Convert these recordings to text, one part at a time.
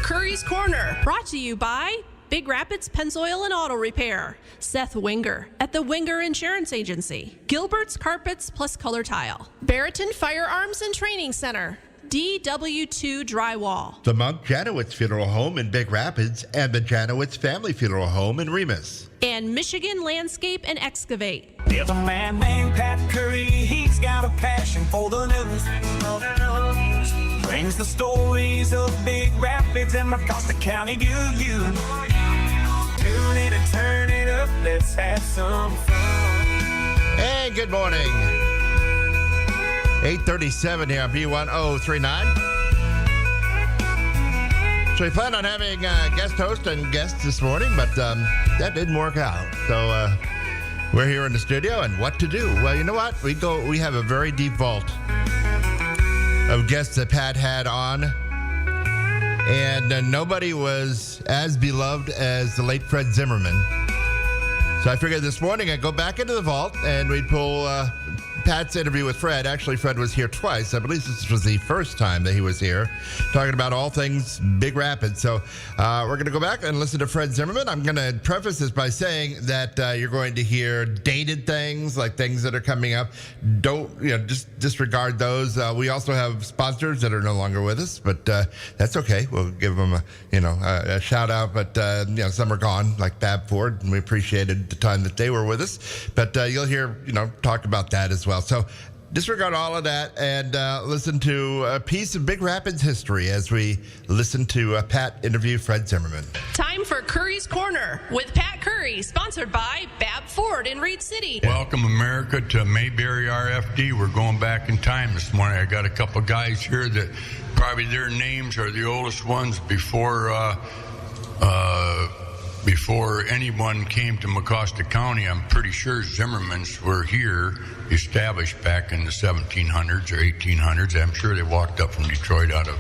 Curry's Corner, brought to you by Big Rapids Pennzoil and Auto Repair, Seth Winger at the Winger Insurance Agency, Gilbert's Carpets Plus Color Tile, Barrington Firearms and Training Center, DW2 Drywall, the Monk Janowitz Funeral Home in Big Rapids, and the Janowitz Family Funeral Home in Remus, and Michigan Landscape and Excavate. There's a man named Pat Curry, he's got a passion for the news. Brings the stories of Big Rapids and across the county to you. Tune in and turn it up, let's have some fun. Hey, good morning. 8:37 here on B1039. So we planned on having a guest host and guests this morning, but that didn't work out. So we're here in the studio, and what to do? Well, you know what? We have a very deep vault of guests that Pat had on, and nobody was as beloved as the late Fred Zimmerman. So I figured this morning I'd go back into the vault and we'd pull Pat's interview with Fred. Actually, Fred was here twice. I believe this was the first time that he was here, talking about all things Big Rapids. So we're going to go back and listen to Fred Zimmerman. I'm going to preface this by saying that you're going to hear dated things, like things that are coming up. Don't, just disregard those. We also have sponsors that are no longer with us, but that's okay. We'll give them a shout out. But some are gone, like Bab Ford, and we appreciated the time that they were with us. But you'll hear talk about that as well. So disregard all of that and listen to a piece of Big Rapids history as we listen to Pat interview Fred Zimmerman. Time for Curry's Corner with Pat Curry, sponsored by Bab Ford in Reed City. Welcome, America, to Mayberry RFD. We're going back in time this morning. I got a couple guys here that probably their names are the oldest ones before anyone came to Mecosta County. I'm pretty sure Zimmermans were here, established back in the 1700s or 1800s. I'm sure they walked up from Detroit out of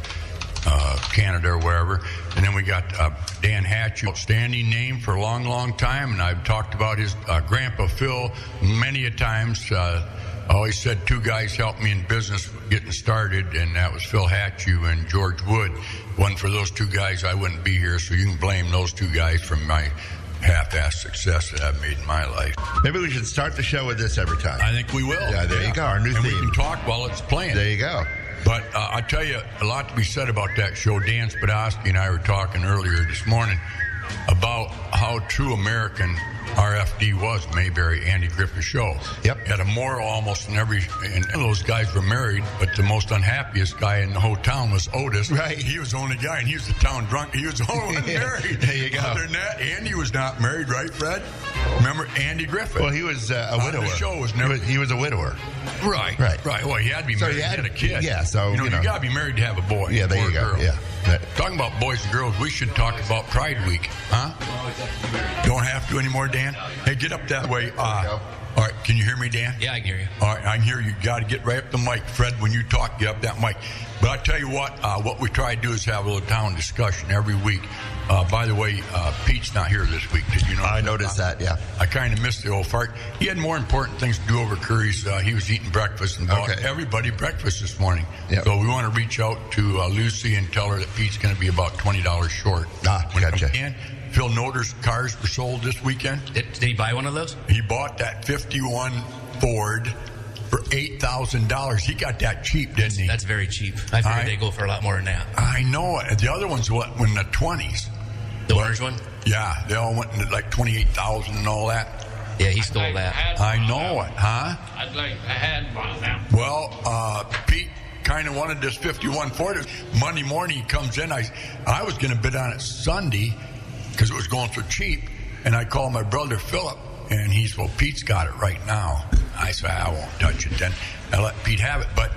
Canada or wherever. And then we got Dan Hatch, outstanding name for a long, long time. And I've talked about his Grandpa Phil many a times. I always said two guys helped me in business getting started, and that was Phil Hatchew and George Wood. One for those two guys, I wouldn't be here, so you can blame those two guys for my half-assed success that I've made in my life. Maybe we should start the show with this every time. I think we will. Yeah, there you go, our new and theme. We can talk while it's playing. There you go. But I tell you, a lot to be said about that show. Dan Spadowski and I were talking earlier this morning about how true American RFD was, Mayberry, Andy Griffith show. Yep. Had a moral almost in every, and those guys were married, but the most unhappiest guy in the whole town was Otis. Right. He was the only guy, and he was the town drunk. He was the only one married. There you go. Other than that, Andy was not married, right, Fred? Remember Andy Griffith? Well, he was a widower. The show was never. He was a widower. Right. Well, he had to be married. He had a kid. Yeah, so you got to be married to have a boy. Yeah, there or you a go. girl. Yeah. Talking about boys and girls, we should talk about Pride Week, huh? Don't have to anymore, Dan? Hey, get up that way. All right, can you hear me, Dan? Yeah, I can hear you. All right, I can hear you. Got to get right up the mic. Fred, when you talk, get up that mic. But I tell you what we try to do is have a little town discussion every week. By the way, Pete's not here this week. Did you know? I noticed that, yeah. I kind of missed the old fart. He had more important things to do over Curry's. He was eating breakfast and bought everybody breakfast this morning. Yep. So we want to reach out to Lucy and tell her that Pete's going to be about $20 short. Gotcha. And Phil Noter's cars were sold this weekend. Did he buy one of those? He bought that 51 Ford for $8,000. He got that cheap, didn't he? That's very cheap. I figured they go for a lot more than that. I know it. The other ones went in the 20s. The orange one? Yeah, they all went into like 28,000 and all that. Yeah, he stole that. I know it, huh? I'd like to have one of them. Well, Pete kind of wanted this 51 Ford. Monday morning he comes in. I was going to bid on it Sunday because it was going so cheap. And I called my brother Philip, and he's, well, Pete's got it right now. I said, I won't touch it then. I let Pete have it. But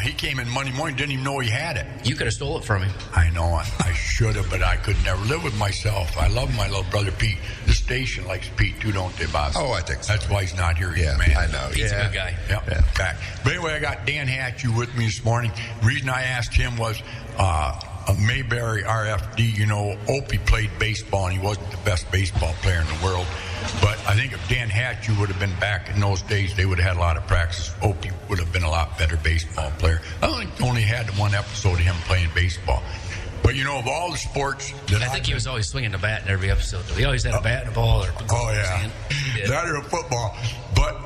he came in Monday morning, didn't even know he had it. You could have stole it from him. I know I should have, but I could never live with myself. I love my little brother Pete. The station likes Pete too, don't they, Bob? Oh, I think so. That's why he's not here. Yeah, man. I know. Pete's a good guy. Yep. Yeah. Back. But anyway, I got Dan Hatchew with me this morning. The reason I asked him was a Mayberry RFD, Opie played baseball, and he wasn't the best baseball player in the world. But I think if Dan Hatchew would have been back in those days, they would have had a lot of practice. Opie would have been a lot better baseball player. I only had one episode of him playing baseball. But you know, of all the sports that I think he was always swinging the bat in every episode. He always had a bat and a ball. Or oh yeah, that or football. But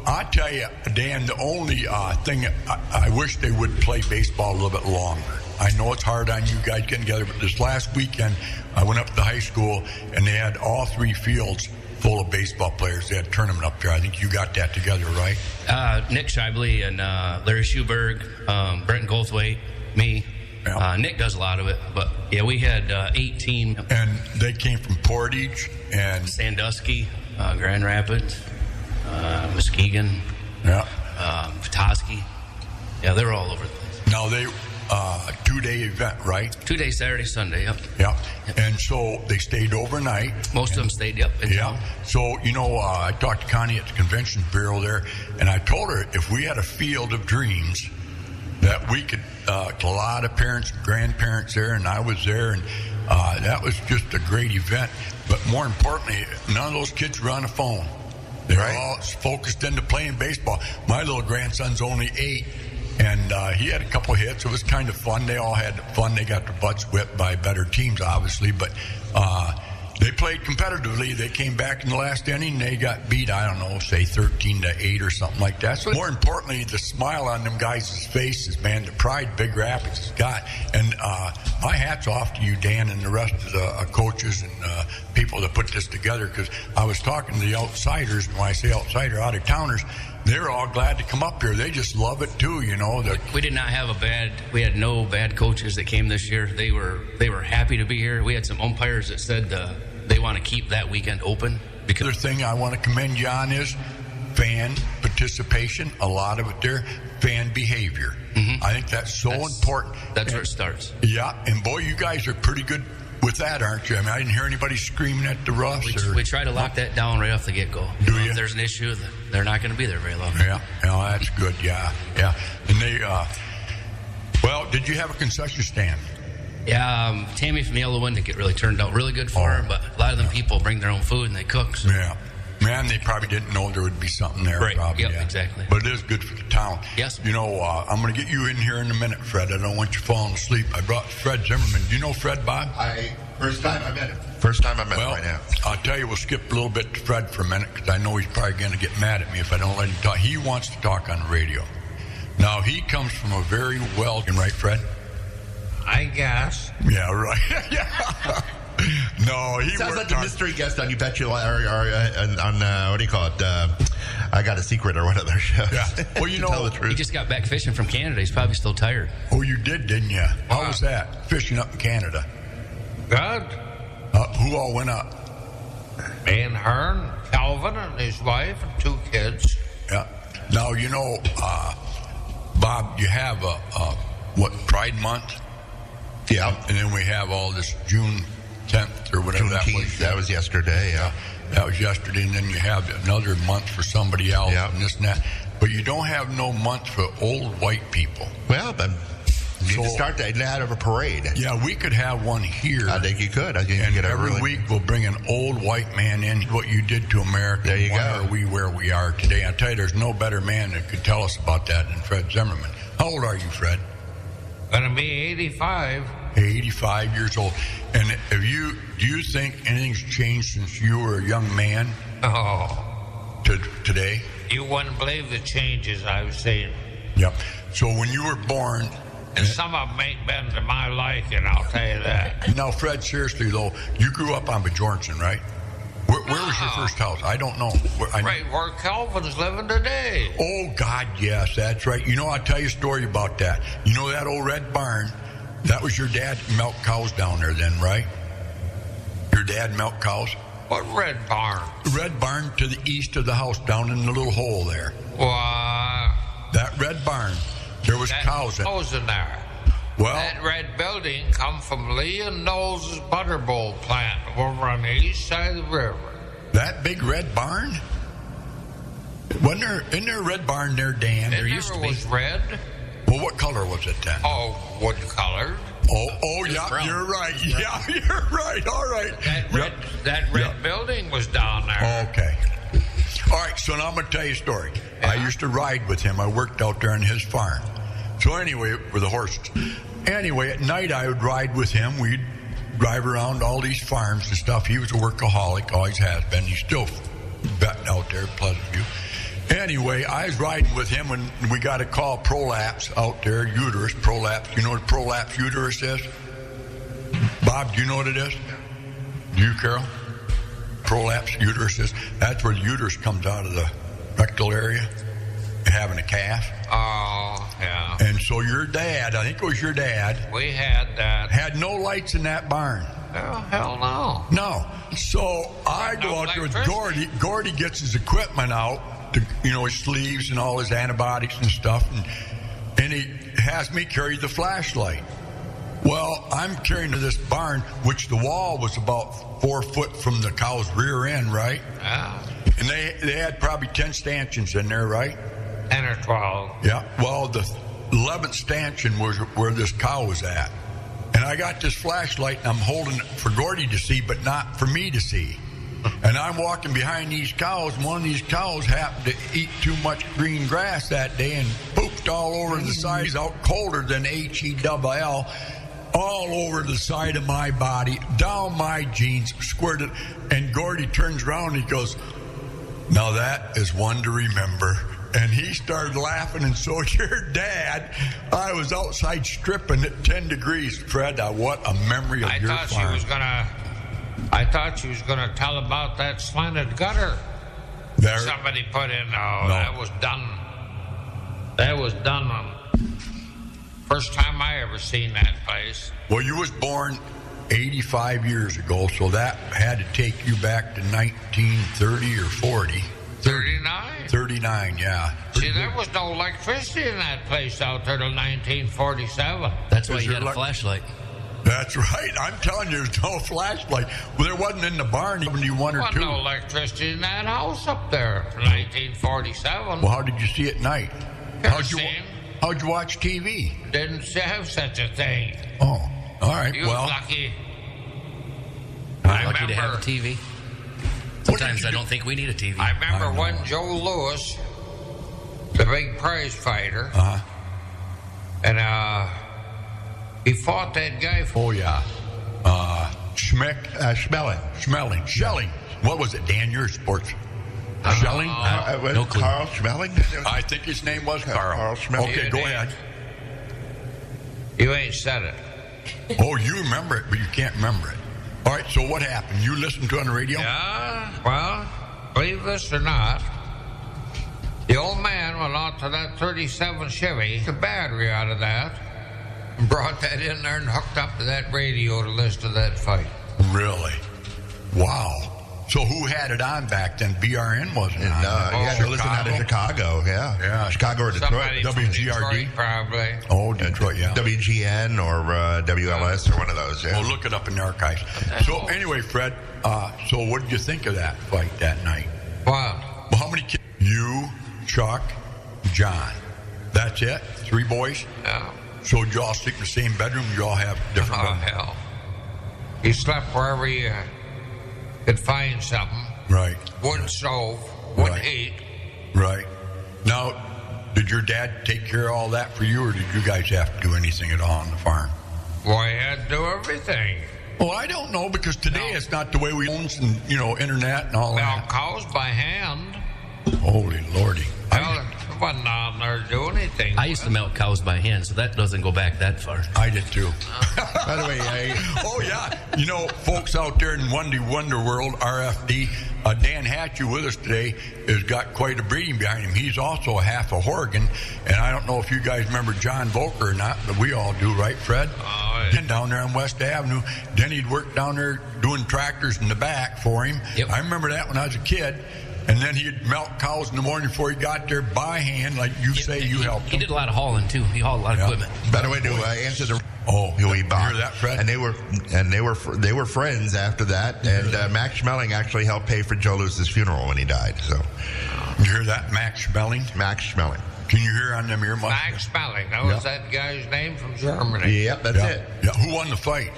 I tell you, Dan, the only thing I wish they would play baseball a little bit longer. I know it's hard on you guys getting together, but this last weekend I went up to the high school and they had all 3 fields full of baseball players. They had a tournament up there. I think you got that together, right? Nick Shively and Larry Schuberg, Brenton Goldthwait, me. Yeah. Nick does a lot of it, but yeah, we had 18. And they came from Portage and Sandusky, Grand Rapids, Muskegon, yeah, Petoskey. Yeah, they were all over the place. Now they 2-day event, right? 2 days, Saturday, Sunday. Yep. Yeah. And so they stayed overnight. Most of them stayed. Yep. In town. So you know, I talked to Connie at the Convention Bureau there, and I told her if we had a field of dreams that we could. A lot of parents and grandparents there, and I was there, and that was just a great event. But more importantly, none of those kids were on the phone. They were all focused into playing baseball. My little grandson's only 8, and he had a couple hits. It was kind of fun. They all had fun. They got their butts whipped by better teams, obviously, but they played competitively. They came back in the last inning. They got beat, I don't know, say 13-8 or something like that. So more importantly, the smile on them guys' faces, man, the pride Big Rapids has got. And my hat's off to you, Dan, and the rest of the coaches and people that put this together, because I was talking to the outsiders, and when I say outsider, out-of-towners, they're all glad to come up here. They just love it too, you know. We did not have we had no bad coaches that came this year. They were happy to be here. We had some umpires that said they want to keep that weekend open. Because the thing I want to commend you on is fan participation, a lot of it there, fan behavior. Mm-hmm. I think that's important. That's where it starts. Yeah, and boy, you guys are pretty good with that, aren't you? I mean, I didn't hear anybody screaming at the refs. We try to lock that down right off the get-go. Do you? If there's an issue, they're not going to be there very long. Yeah, that's good, yeah. And they, well, did you have a concession stand? Yeah, Tammy from the Yellow Windic, it really turned out really good for her, but a lot of them people bring their own food and they cook. So. Yeah. Man, they probably didn't know there would be something there. Right, probably, yep, exactly. But it is good for the town. Yes. You know, I'm going to get you in here in a minute, Fred. I don't want you falling asleep. I brought Fred Zimmerman. Do you know Fred, Bob? First time I met him. First time I met him right now. I'll tell you, we'll skip a little bit to Fred for a minute, because I know he's probably going to get mad at me if I don't let him talk. He wants to talk on the radio. Now, he comes from a very right, Fred? I guess. Yeah, right. Yeah. No, he sounds like a mystery guest on You Bet You on what do you call it? I Got a Secret or one of their shows. Yeah. Well, you know, tell the truth. He just got back fishing from Canada. He's probably still tired. Oh, you did, didn't you? How was that? Fishing up in Canada. Good. Who all went up? Me and Hearn, Calvin and his wife and 2 kids. Yeah. Now, you know, Bob, you have Pride Month? Yeah. And then we have all this June 10th or whatever that was. That was yesterday, yeah. That was yesterday, and then you have another month for somebody else and this and that. But you don't have no month for old white people. Well, then you need to start that out of a parade. Yeah, we could have one here. I think you could. I think and you could every week we'll bring an old white man in. What you did to America. There you why go. Are we where we are today? I tell you, there's no better man that could tell us about that than Fred Zimmerman. How old are you, Fred? Gonna be 85. 85 years old. And do you think anything's changed since you were a young man to today? You wouldn't believe the changes I've seen. Yep. So when you were born... And some of them ain't been to my liking, I'll tell you that. Now, Fred, seriously, though, you grew up on Bjornson, right? Where was your first house? I don't know. Right where Calvin's living today. Oh, God, yes, that's right. You know, I'll tell you a story about that. You know that old red barn? That was your dad milked cows down there then, right? Your dad milked cows? What red barn? Red barn to the east of the house, down in the little hole there. That red barn, there was cows in there. Well, that red building come from Lee and Knowles' butter bowl plant over on the east side of the river. That big red barn? Isn't there a red barn there, Dan? There used to be. It was red. Well, what color was it then? Oh, wood colored. Oh, yeah, brown. You're right. Yeah, you're right. All right. That red building was down there. Okay. All right, so now I'm going to tell you a story. Yeah. I used to ride with him. I worked out there on his farm. So anyway, with the horses. anyway, at night I would ride with him. We'd drive around all these farms and stuff. He was a workaholic, always has been. He's still betting out there at Pleasantview. Anyway, I was riding with him when we got a call prolapse out there, uterus, prolapse. You know what prolapse uterus is? Bob, do you know what it is? Do you, Carol? Prolapse uterus is, that's where the uterus comes out of the rectal area, having a calf. Oh, yeah. And so your dad, I think it was your dad, We had that. had no lights in that barn. Oh, hell no. No. So I go out there with Gordy. Gordy gets his equipment out, his sleeves and all his antibiotics and stuff, and he has me carry the flashlight. Well, I'm carrying to this barn, which the wall was about 4 foot from the cow's rear end, right? Yeah. And they had probably 10 stanchions in there, right? 10 or 12. Yeah. Well, the 11th stanchion was where this cow was at. And I got this flashlight, and I'm holding it for Gordy to see, but not for me to see. And I'm walking behind these cows, and one of these cows happened to eat too much green grass that day and pooped all over the sides, out colder than HELL, all over the side of my body, down my jeans, squirted. And Gordy turns around and he goes, "Now that is one to remember." And he started laughing, and so your dad, I was outside stripping at 10 degrees. Fred, what a memory of your farm. I thought she was gonna tell about that slanted gutter There, somebody put in. Oh, No. that was done. That was done on first time I ever seen that place. well, you was born 85 years ago, so that had to take you back to 1930 or 40. 39. 39, yeah. See, there was no electricity in that place out there till 1947. That's why Is you there got a flashlight. That's right. I'm telling you, there's no flashlight. Well, there wasn't in the barn even you one There or wasn't two. no electricity in that house up there till 1947. Well, how did you see it at night? Kerosene. How'd you watch TV? Didn't have such a thing. Oh, all right. You well, lucky. Lucky to have a TV. What did Sometimes you I do? don't think we need a TV. I remember I know. when Joe Louis, the big prize fighter, and he fought that guy. Oh, yeah. Schmeck. Schelling. What was it, Dan? Your sports. Schelling? No clue. Carl Schmeling? I think his name was Carl. Carl Schmeling. Okay, go ahead. You ain't said it. Oh, you remember it, but you can't remember it. All right, so what happened? You listened to it on the radio? Yeah, well, believe this or not, the old man went out to that 37 Chevy, the battery out of that, and brought that in there and hooked up to that radio to listen to that fight. Really? Wow. So who had it on back then? BRN wasn't And, on. you had to listen out of Chicago, yeah. Yeah. Chicago or Detroit. Somebody from WGRD? Detroit, probably. Oh, Detroit, yeah. WGN or WLS or one of those, yeah. Well, look it up in the archives. So anyway, Fred, so what did you think of that fight that night? Wow. Well, how many kids? You, Chuck, John. That's it? 3 boys? Yeah. So did you all sleep in the same bedroom? You all have different Oh, bedrooms? hell. You slept wherever you could find something. Right. Wooden stove, wood Right. heat. Right. Now, did your dad take care of all that for you, or did you guys have to do anything at all on the farm? Boy, you had to do everything. Well, I don't know, because today No. it's not the way we own and, internet and all Well, that. cows by hand. Holy lordy. Well, it wasn't on there to do anything. I used to milk cows by hand, so that doesn't go back that far. I did too. By the way, Oh, yeah. Folks out there in Wonder World, RFD, Dan Hatchie with us today has got quite a breeding behind him. He's also a half a Horgan, and I don't know if you guys remember John Volker or not, but we all do, right, Fred? Oh, yeah. And down there on West Avenue. Then he'd work down there doing tractors in the back for him. Yep. I remember that when I was a kid. And then he'd milk cows in the morning before he got there by hand, like you say you helped He him. did a lot of hauling too. He hauled a lot of Yeah. equipment. by the way, to answer the you we bought, hear that, Fred? and they were friends after that. And Max Schmeling actually helped pay for Joe Lewis's funeral when he died. So You hear that, Max Spelling? Max Schmeling. Can you hear on them earmuffs? Max Spelling. That was that guy's name from Germany. Yep, that's Yeah. it. Yeah. Who won the fight?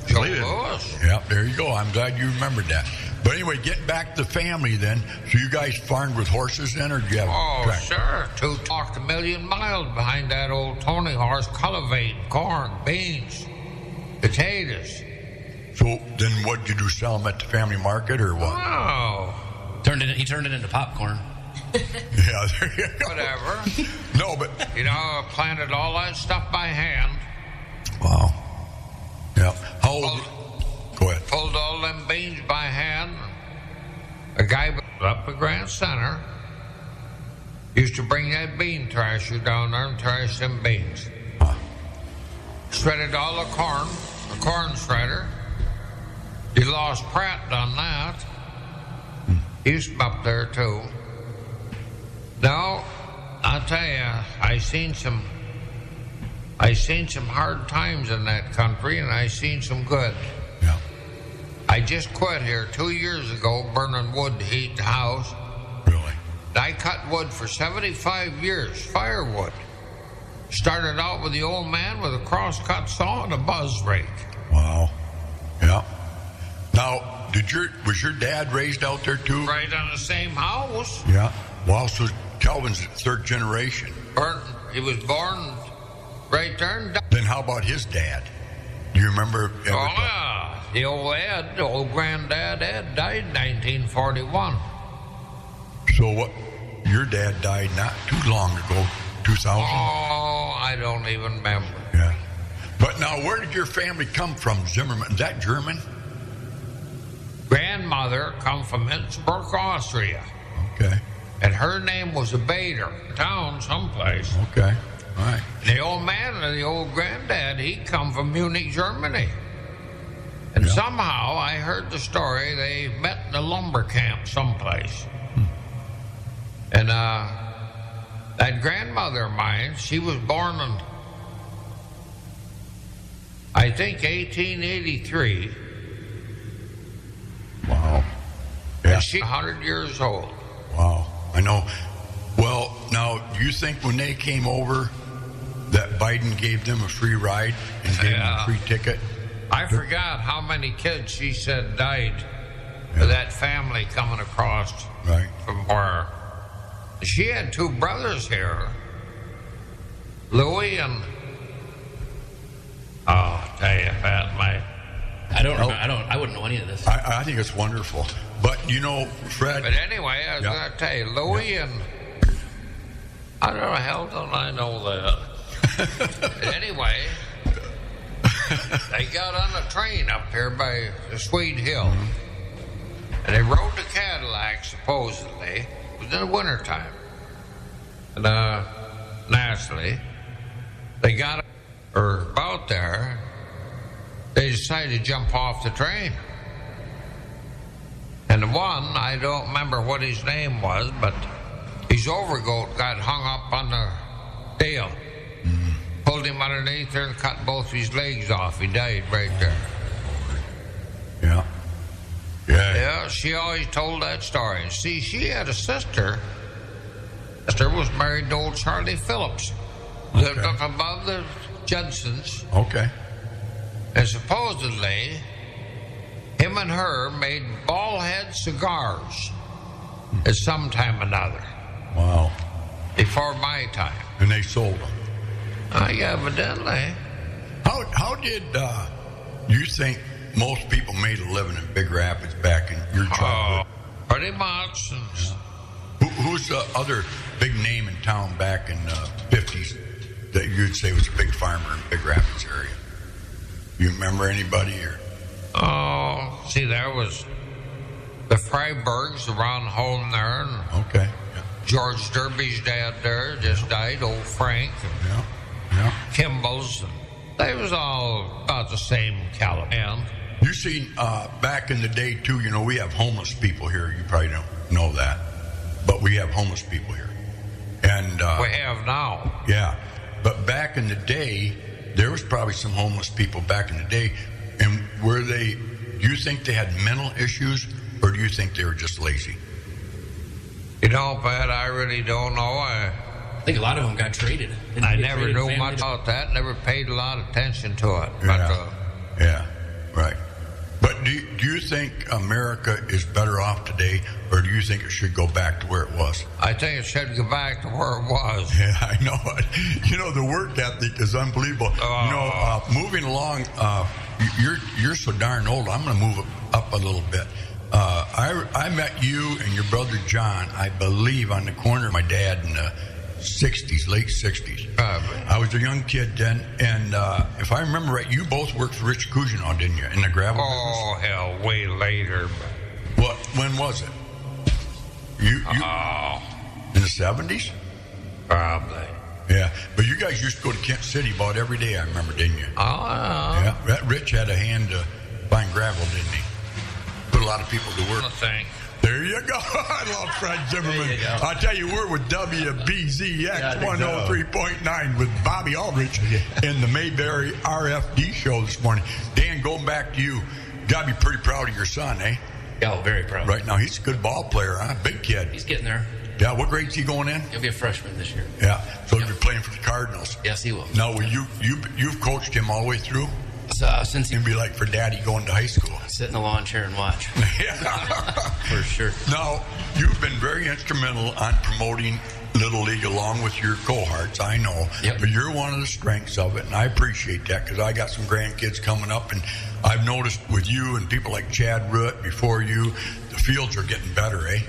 Joe Believe it. Louis. Yeah, there you go. I'm glad you remembered that. But anyway, getting back to the family then. So you guys farmed with horses then, or did you have a tractor? Sure. Walked a million miles behind that old Tony horse, cultivating corn, beans, potatoes. So then what did you do, sell them at the family market or what? Oh, He turned it into popcorn. Yeah, there you go. whatever. No, but... I planted all that stuff by hand. Wow. Yeah. How old... Go ahead. Pulled all them beans by hand. A guy up at Grand Center used to bring that bean thrasher down there and thrash them beans. Huh. Shredded all the corn shredder. He lost Pratt done that. He's up there too. No, I'll tell you, I seen some hard times in that country, and I seen some good. Yeah. I just quit here 2 years ago, burning wood to heat the house. Really? I cut wood for 75 years, firewood. Started out with the old man with a cross-cut saw and a buzz rake. Wow. Yeah. Now, was your dad raised out there too? Right on the same house. Yeah. Wow, so Calvin's third generation. He was born right there and died. Then how about his dad? Do you remember? Yeah. The old Ed, the old granddad Ed, died in 1941. So what? Your dad died not too long ago, 2000? Oh, I don't even remember. Yeah. But now, where did your family come from, Zimmerman? Is that German? Grandmother come from Innsbruck, Austria. Okay. And her name was a Bader, town someplace. Okay. All right. The old man, the old granddad, he come from Munich, Germany. And Yeah. somehow I heard the story, they met in a lumber camp someplace. And that grandmother of mine, she was born in, I think, 1883. Wow. Yeah. And she's 100 years old. Wow. I know. Well, now, do you think when they came over that Biden gave them a free ride and gave them a free ticket? I forgot how many kids she said died of that family coming across Right. from where. She had two brothers here, Louis and tell you, Pat, I wouldn't know any of this. I think it's wonderful. But, Fred... But anyway, I was going to tell you, Louis and how the hell don't I know that? But anyway, they got on a train up here by the Swede Hill, and they rode the Cadillac, supposedly. It was in the wintertime. And, naturally, they got about there, they decided to jump off the train. And the one, I don't remember what his name was, but his overcoat got hung up on the tail. Pulled him underneath there and cut both his legs off. He died right there. Yeah. Yeah. Yeah, she always told that story. See, she had a sister. Sister was married to old Charlie Phillips. Lived Okay. up above the Judsons. Okay. And supposedly, him and her made ball-head cigars at some time or another, Wow. before my time. And they sold them. Evidently. How did you think most people made a living in Big Rapids back in your childhood? Pretty much. Who's the other big name in town back in the 50s that you'd say was a big farmer in Big Rapids area? You remember anybody? Or See, there was the Freibergs around home there, and okay. George Derby's dad there just died, old Frank, and Yeah. Yeah. Kimball's. They was all about the same caliber. And You seen back in the day too. We have homeless people here. You probably don't know that, but we have homeless people here, and we have now. yeah. But back in the day, there was probably some homeless people back in the day, and do you think they had mental issues, or do you think they were just lazy? Pat, I really don't know. I think a lot of them got traded. Didn't I they get never traded knew family much to- about that. Never paid a lot of attention to it. Yeah. But Yeah, right. But do you think America is better off today, or do you think it should go back to where it was? I think it should go back to where it was. Yeah, I know it. The work ethic is unbelievable. Moving along, you're so darn old. I'm going to move up a little bit. I met you and your brother John, I believe, on the corner of my dad in the 60s, late 60s. I was a young kid then, and if I remember right, you both worked for Rich Cousineau, didn't you, in the gravel business? Oh, hell, way later. When was it? You in the 70s? Probably. Yeah, but you guys used to go to Kent City about every day, I remember, didn't you? Oh, Yeah, Rich had a hand to buying gravel, didn't he? Put a lot of people to work. thing. There you go. I love Fred Zimmerman. I tell you, we're with WBZX 103.9 with Bobby Aldrich in the Mayberry RFD show this morning. Dan, going back to you, got to be pretty proud of your son, eh? Yeah, very proud. Right now, he's a good ball player, huh? Big kid. He's getting there. Yeah, what grade's he going in? He'll be a freshman this year. Yeah, so he'll be playing for the Cardinals. Yes, he will. Now, you've coached him all the way through? Since It'd be like for Daddy going to high school. sit in the lawn chair and watch. Yeah. For sure. Now, you've been very instrumental on promoting Little League along with your cohorts, I know. Yep. But you're one of the strengths of it, and I appreciate that because I got some grandkids coming up, and I've noticed with you and people like Chad Root before you, the fields are getting better, eh?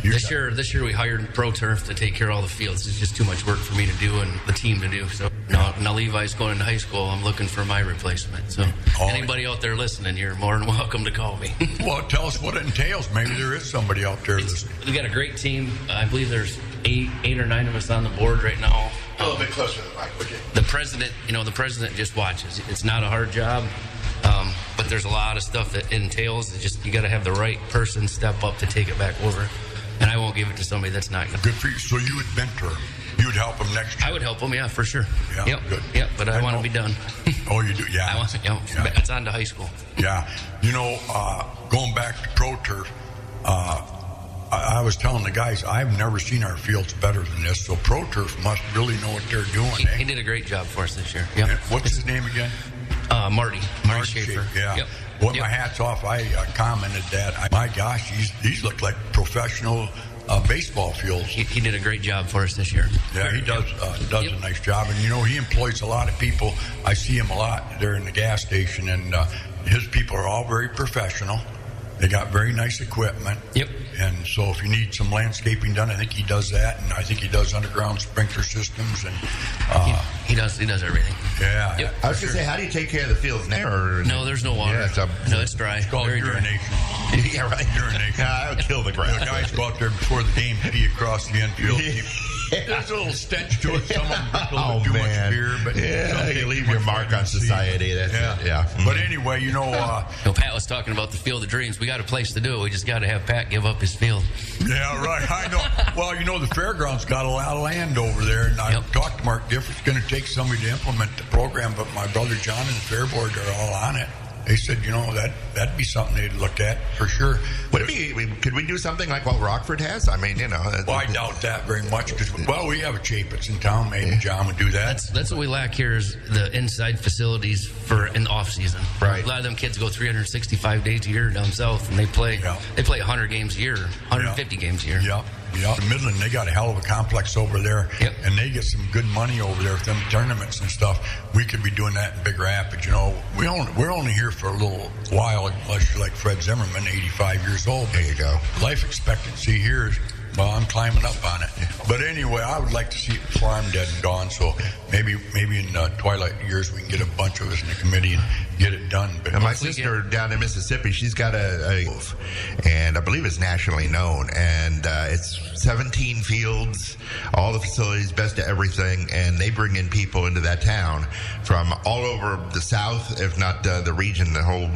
This year we hired Pro Turf to take care of all the fields. It's just too much work for me to do and the team to do. So now Levi's going into high school. I'm looking for my replacement. So anybody out there listening, you're more than welcome to call me. Well, tell us what it entails. Maybe there is somebody out there listening. We got a great team. I believe there's eight or nine of us on the board right now. A little bit closer to the mic, would you? The president just watches. It's not a hard job, but there's a lot of stuff that entails. It's just you got to have the right person step up to take it back over. And I won't give it to somebody that's not going to. Good for you. So you would mentor him. You would help him next year. I would help him, yeah, for sure. Yeah, yep. good. Yep, but I want to be done. Oh, you do? Yeah. It's on to high school. Yeah. Going back to Pro Turf, I was telling the guys, I've never seen our fields better than this, so Pro Turf must really know what they're doing. He did a great job for us this year. Yep. What's his name again? Marty Schaefer. Yeah. Yep. Well, my hat's off. I commented that. My gosh, these look like professional baseball fields. He did a great job for us this year. Yeah, he does a nice job. And, he employs a lot of people. I see him a lot there in the gas station, and his people are all very professional. They got very nice equipment. Yep. And so if you need some landscaping done, I think he does that. And I think he does underground sprinkler systems. And he does everything. Yeah. Yep, I was going to say, how do you take care of the fields now? No, there's no water. Yeah, it's dry. It's called very urination. Dry. Yeah, right. Urination. I would kill the grass. The guys go out there before the game, pee across the infield. There's a little stench to it. Some of them drink a little too much beer, but you leave your mark on society. That's it. Yeah. But anyway, Pat was talking about the Field of Dreams. We got a place to do it. We just got to have Pat give up his field. Yeah, right. I know. Well, the fairgrounds got a lot of land over there, and I talked to Mark Giff. It's going to take somebody to implement the program, but my brother John and the fair board are all on it. They said, that'd be something they'd look at for sure. Could we do something like what Rockford has? I mean, Well, I doubt that very much because, we have a Chapitz in town. Maybe John would do that. That's what we lack here is the inside facilities in the off season. Right. A lot of them kids go 365 days a year down south, and they play 100 games a year, 150 games a year. Yeah. In Midland, they got a hell of a complex over there, and they get some good money over there with them tournaments and stuff. We could be doing that in Big Rapids. We're only here for a little while, unless you're like Fred Zimmerman, 85 years old. There you go. Life expectancy here is, I'm climbing up on it. But anyway, I would like to see it before I'm dead and gone. So maybe in twilight years we can get a bunch of us in the committee and get it done. But my sister down in Mississippi, she's got a and I believe it's nationally known, and it's 17 fields, all the facilities, best of everything, and they bring in people into that town from all over the South, if not the region, the whole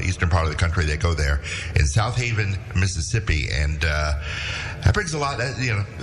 eastern part of the country. They go there in South Haven, Mississippi, and that brings a lot.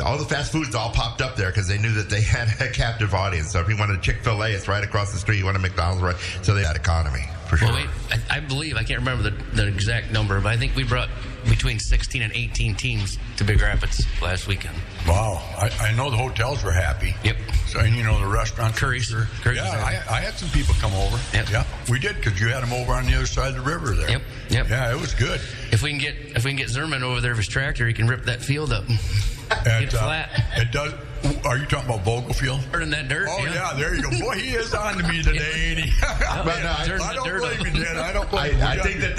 All the fast foods all popped up there because they knew that they had a captive audience. So if you wanted a Chick-fil-A, it's right across the street. You want a McDonald's, right? So they had economy for sure. Well, I believe, I can't remember the exact number, but I think we brought between 16 and 18 teams to Big Rapids last weekend. Wow. I know the hotels were happy. Yep. So, and you know, the restaurant. Curries. Sure. Curries Yeah, I had some people come over. Yep. Yeah, we did, because you had them over on the other side of the river there. Yep. Yeah, it was good. If we can get Zimmerman over there with his tractor, he can rip that field up. Get flat. It does. Are you talking about Vogelfield? Burning that dirt. Oh, yeah, there you go. Boy, he is on to me today, ain't he? But no, I don't blame you, Dan. I don't blame you. I think that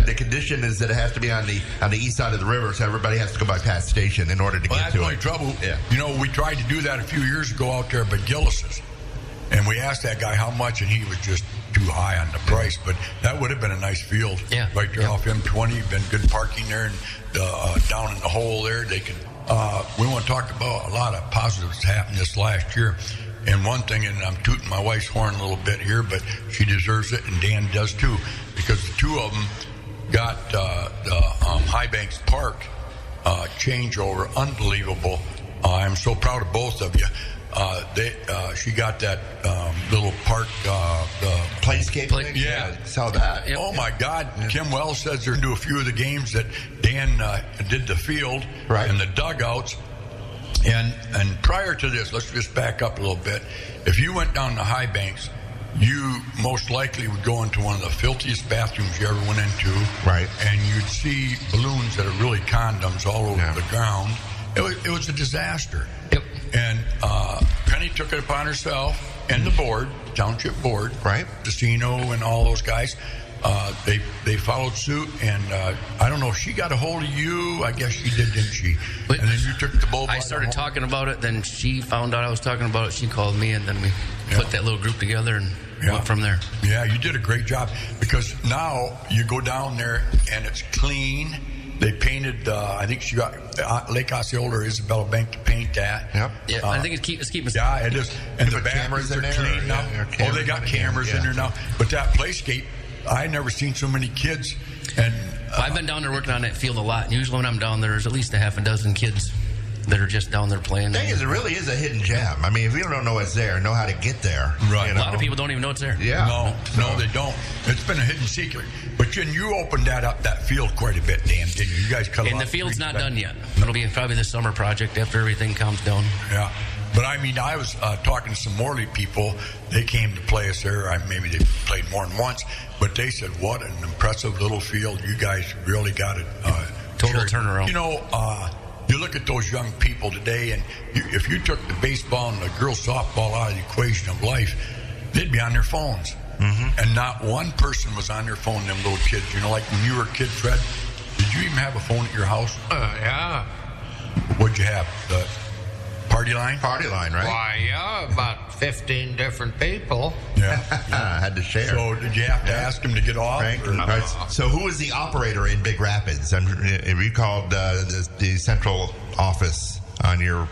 the condition is that it has to be on the east side of the river, so everybody has to go by Pat Station in order to Well, get that's to the only it. trouble. Yeah. You know, we tried to do that a few years ago out there by Gillis's, and we asked that guy how much, and he was just too high on the price. But that would have been a nice field. Yeah. Right there off M20. Been good parking there, and down in the hole there, they could. We want to talk about a lot of positives happened this last year. And one thing, and I'm tooting my wife's horn a little bit here, but she deserves it, and Dan does too, because the two of them got the High Banks Park changeover. Unbelievable. I'm so proud of both of you. She got that little park. Playscape thing? Yeah. Saw that. Yep. Oh my God! Kim Wells says they're going to do a few of the games that Dan did the field Right. and the dugouts. And prior to this, let's just back up a little bit. If you went down to High Banks, you most likely would go into one of the filthiest bathrooms you ever went into. Right. And you'd see balloons that are really condoms all over the ground. It was a disaster. Yep. And Penny took it upon herself and the board, township board, Right. Casino and all those guys. They followed suit, and I don't know if she got a hold of you. I guess she did, didn't she? But and then you took the bull. I started talking about it, then she found out I was talking about it. She called me, and then we put that little group together and went from there. Yeah, you did a great job, because now you go down there and it's clean. They painted. I think she got Lake Osceola or Isabella Bank to paint that. Yep. Yeah, I think it's keeping. Yeah, it is. And They the put cameras bathrooms are in there, clean now. yeah, Oh, cameras they got in there, cameras in yeah. there now. But that playscape, I never seen so many kids. And I've been down there working on that field a lot. And usually when I'm down there, there's at least a half a dozen kids that are just down there playing. The thing is, it really is a hidden gem. I mean, if you don't know it's there, know how to get there. Right. you A know? lot of people don't even know it's there. Yeah. No, they don't. It's been a hidden secret. But you opened that field quite a bit, Dan, didn't you? You guys cut a And lot the of field's trees not back. done yet. It'll be probably the summer project after everything calms down. Yeah. But I mean, I was talking to some Morley people. They came to play us there. Maybe they played more than once, but they said, "What an impressive little field! You guys really got it." Total turnaround. You know, you look at those young people today, and if you took the baseball and the girls softball out of the equation of life, they'd be on their phones, and not one person was on their phone. Them little kids, you know, like when you were a kid, Fred. Did you even have a phone at your house? Yeah. What'd you have? The party line? Party line, right? Why, yeah, about 15 different people. Yeah. Had to share. So did you have to ask him to get off? Frank, or- all right, so who was the operator in Big Rapids? If you called the central office on your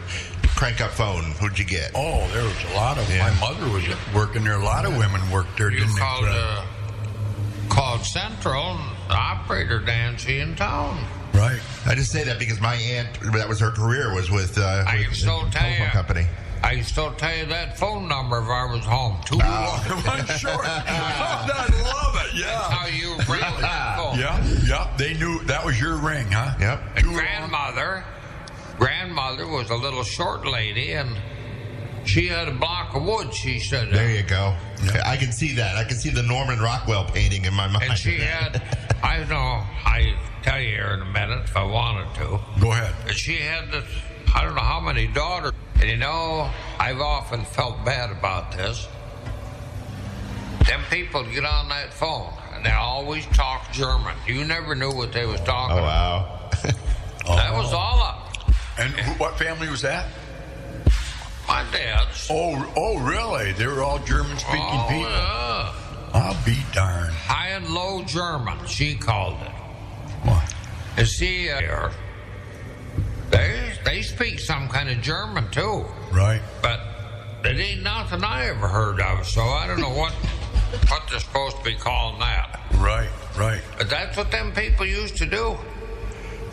crank-up phone, who'd you get? Oh, there was a lot of. Yeah. My mother was working there. A lot of women worked there, You didn't they? called, Fred? called Central, and the operator Nancy in town. Right. I just say that because my aunt, that was her career, was with I with can still the tell telephone you. company. I can still tell you that phone number if I was home. One short. I love it. That's how Yeah. you rang that phone. Yeah. They knew that was your ring, huh? Yep. And grandmother was a little short lady, and she had a block of wood, she said. There you go. I can see that. I can see the Norman Rockwell painting in my mind. And she had, I tell you here in a minute if I wanted to. Go ahead. But she had this, I don't know how many daughters. And you know, I've often felt bad about this. Them people get on that phone, and they always talk German. You never knew what they was talking Oh, about. wow. That was all up. And what family was that? My dad's. Oh, really? They were all German-speaking Oh, people. yeah. I'll be darned. High and low German, she called it. What? You see, they speak some kind of German too, Right. but it ain't nothing I ever heard of. So I don't know what they're supposed to be calling that. Right. But that's what them people used to do.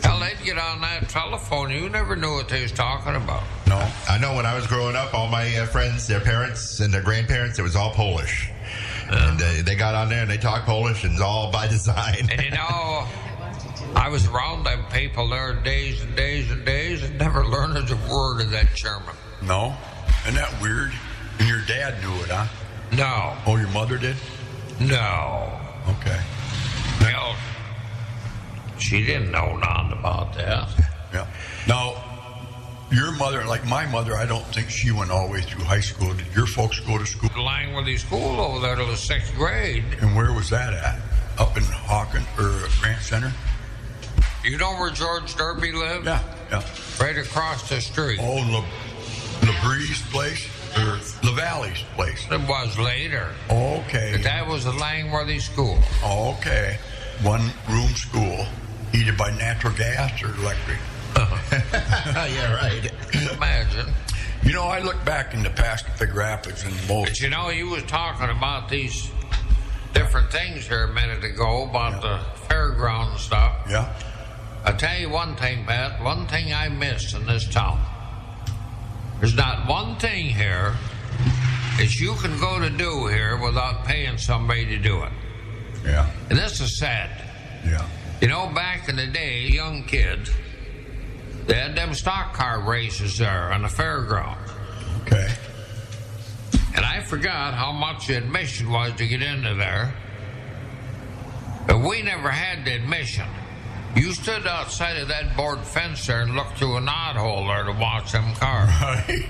Hell, they'd get on that telephone. You never knew what they was talking about. No. I know when I was growing up, all my friends, their parents and their grandparents, it was all Polish. And they got on there and they talked Polish, and it's all by design. And I was around them people there days and days and days and never learned a word of that German. No? Isn't that weird? And your dad knew it, huh? No. Oh, your mother did? No. Okay. Well, she didn't know nothing about that. Yeah. Now, your mother, like my mother, I don't think she went all the way through high school. Did your folks go to school? Langworthy School over there till the 6th grade. And where was that at? Up in Hawkins or Grant Center? You know where George Derby lived? Yeah. Right across the street. Oh, LeBree's place? Or LaValle's place? It was later. Okay. But that was the Langworthy School. Okay. One room school, heated by natural gas or electric? Yeah, right. Imagine. You know, I look back in the past at Big Rapids and most. But you know, you was talking about these different things here a minute ago about the fairground and stuff. Yeah. I'll tell you one thing, Pat. One thing I missed in this town. There's not one thing here that you can go to do here without paying somebody to do it. Yeah. And this is sad. Yeah. You know, back in the day, young kids, they had them stock car races there on the fairground. Okay. And I forgot how much the admission was to get into there. But we never had the admission. You stood outside of that board fence there and looked through a knothole there to watch them cars. Right.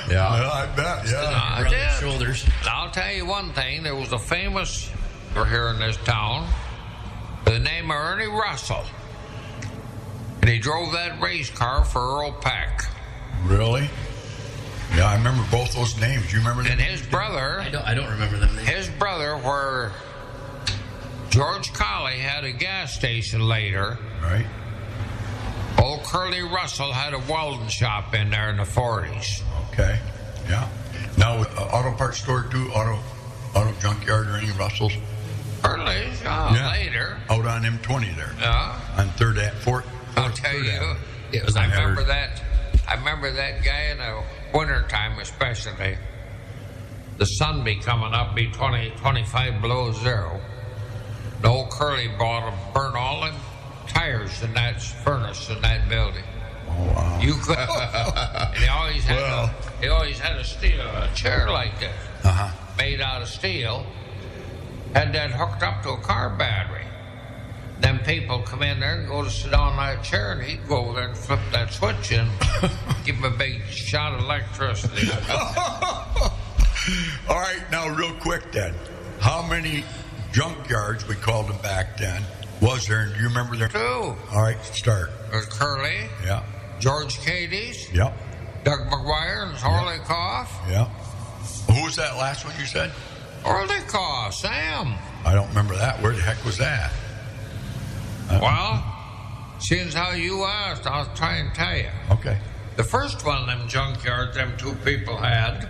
Yeah. I bet. Yeah. I Rub did. your shoulders. And I'll tell you one thing. There was a famous here in this town by the name of Ernie Russell. And he drove that race car for Earl Peck. Really? Yeah, I remember both those names. You remember them? And his brother, I don't remember them names. his brother, where George Colley had a gas station later, Right. old Curly Russell had a welding shop in there in the 40s. Okay. Yeah. Now, auto parts store too, auto junkyard or any Russells? Curly's, later. Out on M20 there. Yeah. On 4th. I'll tell you, It was I on remember Third. that. I remember that guy in the wintertime especially. The sun be coming up, be 25 below zero. The old Curly burnt all them tires in that furnace in that building. Oh, wow. You could. And he always had a chair like this, Uh-huh. made out of steel. Had that hooked up to a car battery. Them people come in there and go to sit on that chair, and he'd go over there and flip that switch and give him a big shot of electricity. All right, now real quick then. How many junkyards, we called them back then, was there? Do you remember there? 2. All right, start. There's Curly, Yeah. George Cades, Yep. Doug McGuire, and Orlikoff. Yeah. Who was that last one you said? Orlikoff, Sam. I don't remember that. Where the heck was that? Well, seeing as how you asked, I'll try and tell you. Okay. The first one of them junkyards them 2 people had,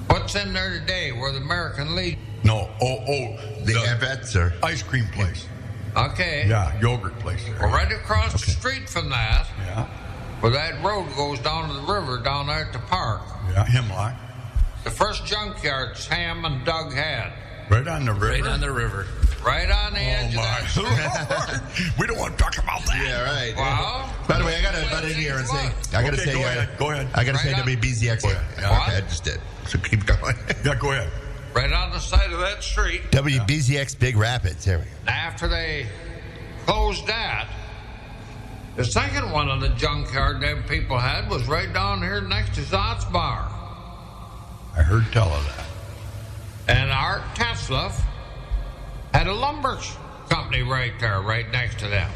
what's in there today where the American Legion? No. The Avettes, or ice cream place. Okay. Yeah, yogurt place there. Well, right across the street from that, Yeah. where that road goes down to the river down there at the park, Yeah, Hemlock. the first junkyard Sam and Doug had, Right on the river. Right on the river. right on the Oh edge of that. my Lord. We don't want to talk about that. yeah, right. Well, By the way, I gotta butt in here and say, I gotta Okay, say, go ahead, go ahead. I gotta Right say on. WBZX. Go ahead. Yeah, What? okay, I just did. So keep going. Yeah, go ahead. right on the side of that street. WBZX Big Rapids. There we go. After they closed that, the second one of the junkyard them people had was right down here next to Zot's Bar. I heard tell of that. And Art Tesla had a lumber company right there, right next to them.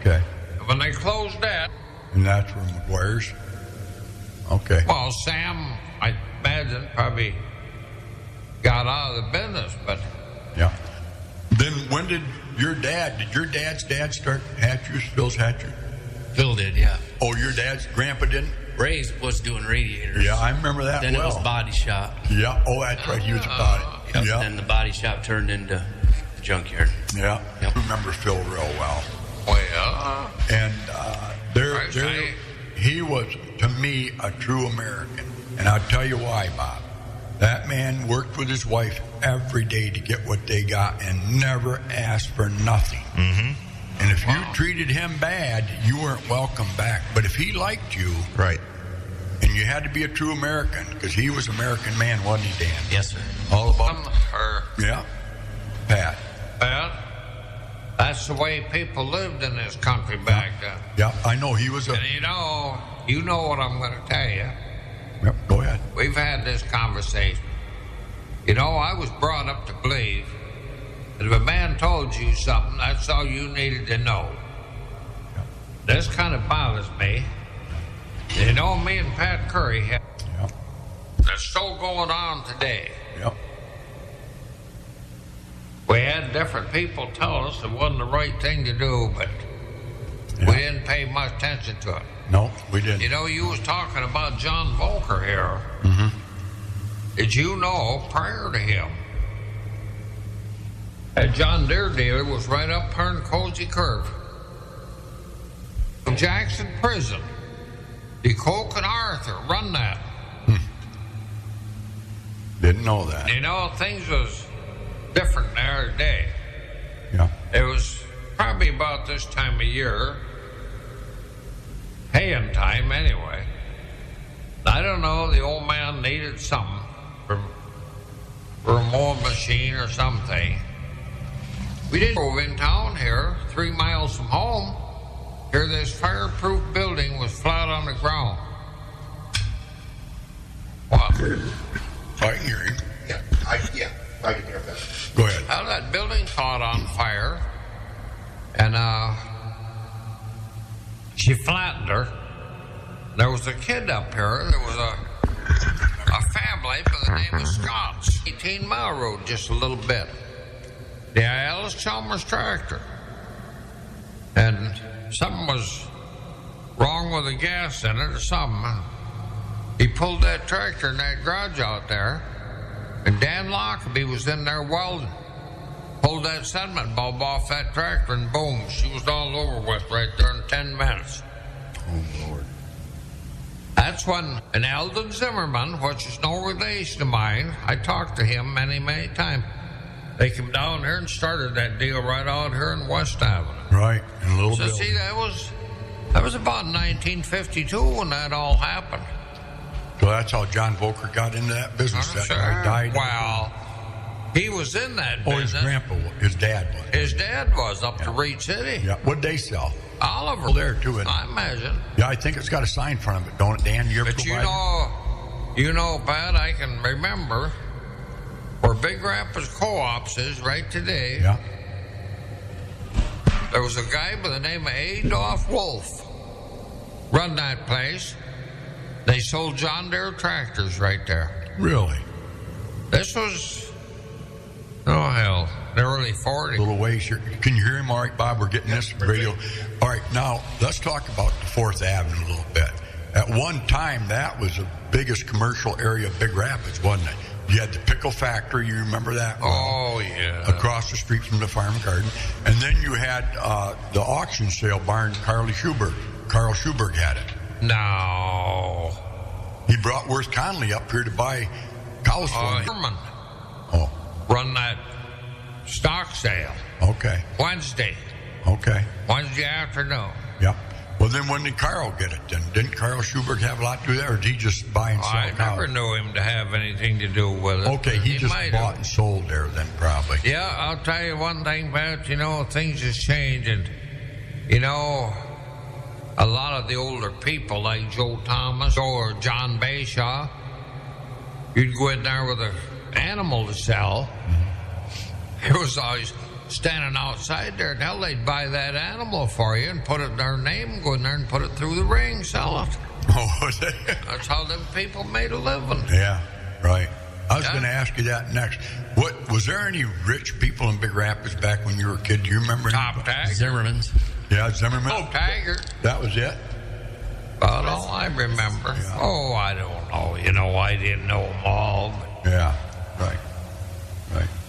Okay. And when they closed that, And that's where McGuire's. Okay. well, Sam, I imagine, probably got out of the business, but Yeah. Then when did your dad's dad start Hatchers, Phil's Hatcher? Phil did, yeah. Oh, your dad's grandpa didn't? Ray was doing radiators. Yeah, I remember that Then well. it was body shop. Yeah. Oh, that's right. He was about it. Yep. Yeah. Then the body shop turned into the junkyard. Yeah. Yep. I remember Phil real well. well, And Right. he was, to me, a true American. And I'll tell you why, Bob. That man worked with his wife every day to get what they got and never asked for nothing. Mm-hmm. And if you treated him bad, you weren't welcome back. But if he liked you, Right. and you had to be a true American, because he was American man, wasn't he, Dan? Yes, sir. All about Or Yeah. Pat. Well, that's the way people lived in this country back then. Yeah, I know he was a... And you know what I'm going to tell you. Yep, go ahead. We've had this conversation. I was brought up to believe that if a man told you something, that's all you needed to know. This kind of bothers me. Me and Pat Curry have... Yep. That's still going on today. Yep. We had different people tell us it wasn't the right thing to do, but Yeah. we didn't pay much attention to it. No, we didn't. You was talking about John Volker here. Mm-hmm. Did you know, prior to him, that John Deere dealer was right up here in Cozy Curve. Jackson Prison. DeCoke and Arthur run that. Didn't know that. Things was different the other day. Yeah. It was probably about this time of year, haying time anyway. I don't know, the old man needed something for a mowing machine or something. We didn't go in town here, 3 miles from home. Here, this fireproof building was flat on the ground. What? I can hear you. Yeah, I can hear that. Go ahead. Well, that building caught on fire, and she flattened her. There was a kid up here. There was a family by the name of Scott's. 18-mile road, just a little bit. The Alice Chalmers tractor. And something was wrong with the gas in it or something. He pulled that tractor in that garage out there, and Dan Lockerbie was in there welding. Pulled that sediment bulb off that tractor, and boom, she was all over with right there in 10 minutes. Oh, Lord. That's when an Eldon Zimmerman, which is no relation of mine, I talked to him many, many times. They came down here and started that deal right out here in West Avenue. Right, in a little So building. see, that was about 1952 when that all happened. So that's how John Volker got into that business. That guy died. Well, he was in that Oh, his business. grandpa, his dad was. His dad was up to Reed City. Yeah, what'd they sell? Oliver. Oh, there too, isn't it? I imagine. Yeah, I think it's got a sign in front of it, don't it, Dan? You ever But go by there? Pat, I can remember where Big Rapids Co-ops is right today. Yeah. There was a guy by the name of Adolph Wolf run that place. They sold John Deere tractors right there. Really? This was, oh hell, the early 40s. A little ways here. Can you hear him all right, Bob? We're getting this radio. All right, now let's talk about the 4th Avenue a little bit. At one time, that was the biggest commercial area of Big Rapids, wasn't it? You had the pickle factory, you remember that? Oh, yeah. Across the street from the farm garden. And then you had the auction sale barn, Carl Schuberg had it. No. He brought Worth Conley up here to buy cows for him. Herman Oh, run that stock sale okay. Wednesday afternoon. Yep. Well, then when did Carl get it then? Didn't Carl Schuberg have a lot to do there, or did he just buy and sell I cows? never knew him to have anything to do with it. Okay, he just might bought have. and sold there then, probably. Yeah, I'll tell you one thing, Pat, things just change, and, a lot of the older people like Joe Thomas or John Bayshaw, you'd go in there with an animal to sell. It was always standing outside there, now they'd buy that animal for you and put it in their name, go in there and put it through the ring, sell it. Oh, That's how them people made a living. yeah, right. I was Yeah. going to ask you that next. What was there any rich people in Big Rapids back when you were a kid? Do you remember? Top anybody? Tag. Zimmerman's. Yeah, Zimmerman. Oh, Tiger. That was it. About all I remember. Yeah. Oh, I don't know. I didn't know them all. But, Yeah, right.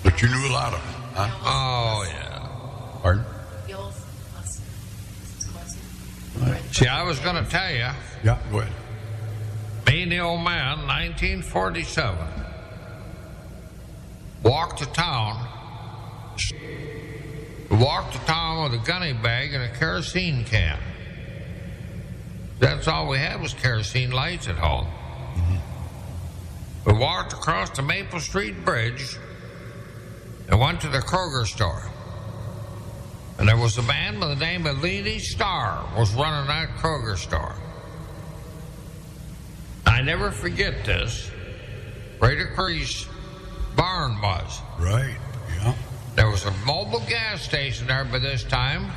But you knew a lot of them, huh? oh, yeah. Pardon? See, I was going to tell you, Yeah, go ahead. me and the old man, 1947, walked to town. Walked to town with a gunny bag and a kerosene can. That's all we had was kerosene lights at home. We walked across the Maple Street Bridge and went to the Kroger store. And there was a man by the name of Leedy Starr was running that Kroger store. I never forget this. Right at Curries' barn was. Right, yeah. There was a mobile gas station there by this time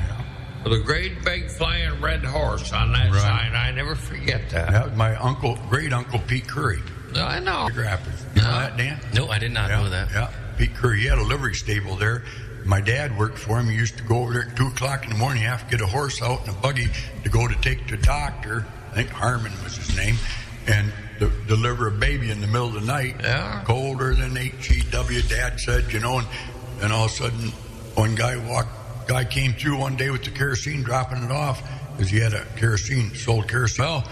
with a great big flying red horse on that sign. I never forget that. That was my great uncle Pete Curry. I know. Big Rapids. You know that, Dan? No, I did not know that. Yeah, Pete Curry. He had a livery stable there. My dad worked for him. He used to go over there at 2 o'clock in the morning. You have to get a horse out in a buggy to go to take to the doctor. I think Harmon was his name. And deliver a baby in the middle of the night. Yeah. Colder than HEW, Dad said, you know. And all of a sudden, one guy came through one day with the kerosene, dropping it off, because he had sold kerosene.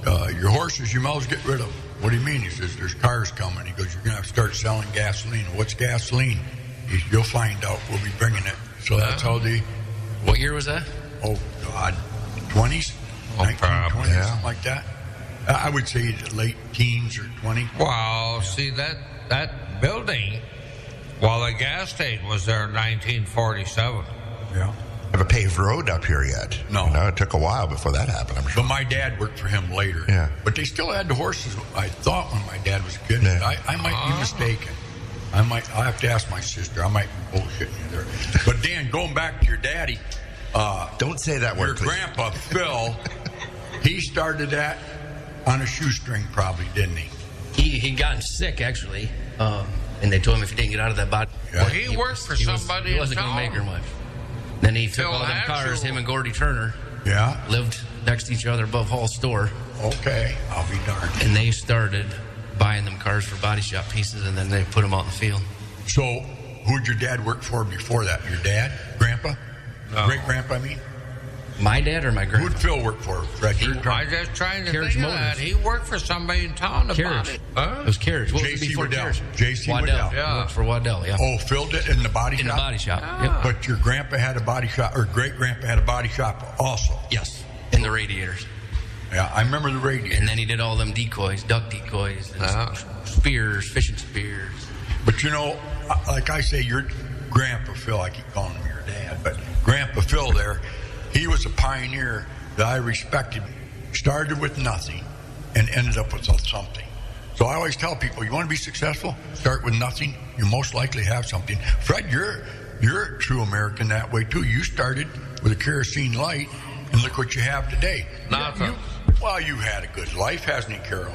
Well, your horses, you might as well get rid of them. What do you mean? He says, there's cars coming. He goes, you're going to have to start selling gasoline. What's gasoline? He said, you'll find out. We'll be bringing it. So that's how What year was that? Oh, God, 20s? 1920s, something like that. I would say late teens or 20. Well, see, that building, while the gas station was there in 1947. Yeah. Have a paved road up here yet? No. It took a while before that happened, I'm sure. But my dad worked for him later. Yeah. But they still had the horses, I thought, when my dad was a kid. Yeah. I might be mistaken. I'll have to ask my sister. I might be bullshitting you there. But Dan, going back to your daddy. Don't say that word, Your please. grandpa, Phil, he started that on a shoestring probably, didn't he? He'd gotten sick, actually. And they told him if he didn't get out of that body... Well, he worked for somebody He wasn't in going to make her town. much. Then he took Phil all them cars, Hansel. him and Gordy Turner, Yeah. lived next to each other above Hall's store, Okay. I'll be darned. and they started buying them cars for body shop pieces, and then they put them out in the field. So, who'd your dad work for before that? Your dad? Grandpa? No. Great-grandpa, I mean? My dad or my grandpa? Who'd Phil work for? Fred? I was just trying to Carriage think of that. Motors. He worked for somebody in town to buy Carriage. it. It was Carriage. What was it J.C. before Waddell. Carriage? J.C. Waddell. Waddell. Yeah. Worked for Waddell, yeah. Oh, Phil did in the body In shop? the body shop. Ah. Yep. But your grandpa had a body shop, or great-grandpa had a body shop also? Yes. In the radiators. Yeah, I remember the radio. And then he did all them decoys, duck decoys, and spears, fishing spears. But you know, like I say, your grandpa Phil, I keep calling him your dad, but Grandpa Phil there, he was a pioneer that I respected. Started with nothing and ended up with something. So I always tell people, you want to be successful, start with nothing, you most likely have something. Fred, you're a true American that way too. You started with a kerosene light, and look what you have today. Nothing. Well, you had a good life, hasn't he, Carol?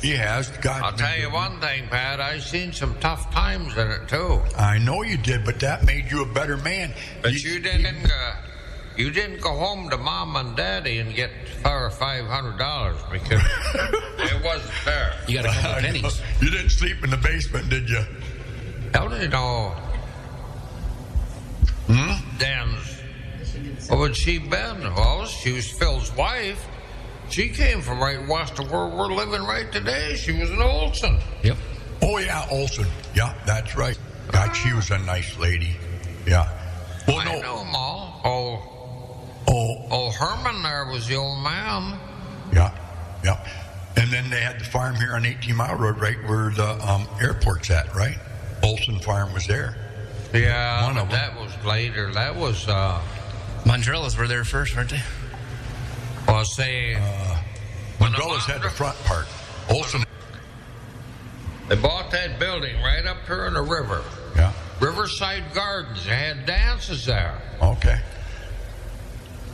He has. God. I'll tell you one thing, Pat. I've seen some tough times in it too. I know you did, but that made you a better man. But you didn't go home to Mom and Daddy and get $500 because it wasn't there. You got a couple I know. pennies. You didn't sleep in the basement, did you? How do you know? Dan's. What would she been? Well, she was Phil's wife. She came from right west of where we're living right today. She was an Olson. Yep. Oh, yeah, Olson. Yeah, that's right. God, she was a nice lady. Yeah. Well, I no. know them all. Oh, Herman there was the old man. yeah, yeah. And then they had the farm here on 18 Mile Road, right where the airport's at, right? Olson Farm was there. Yeah, One but of them. that was later. That was, Mondrellas were there first, weren't they? well, say, when the Mandela's had the Mondre- front part. Olson. They bought that building right up here in the river. Yeah. Riverside Gardens. They had dances there. Okay.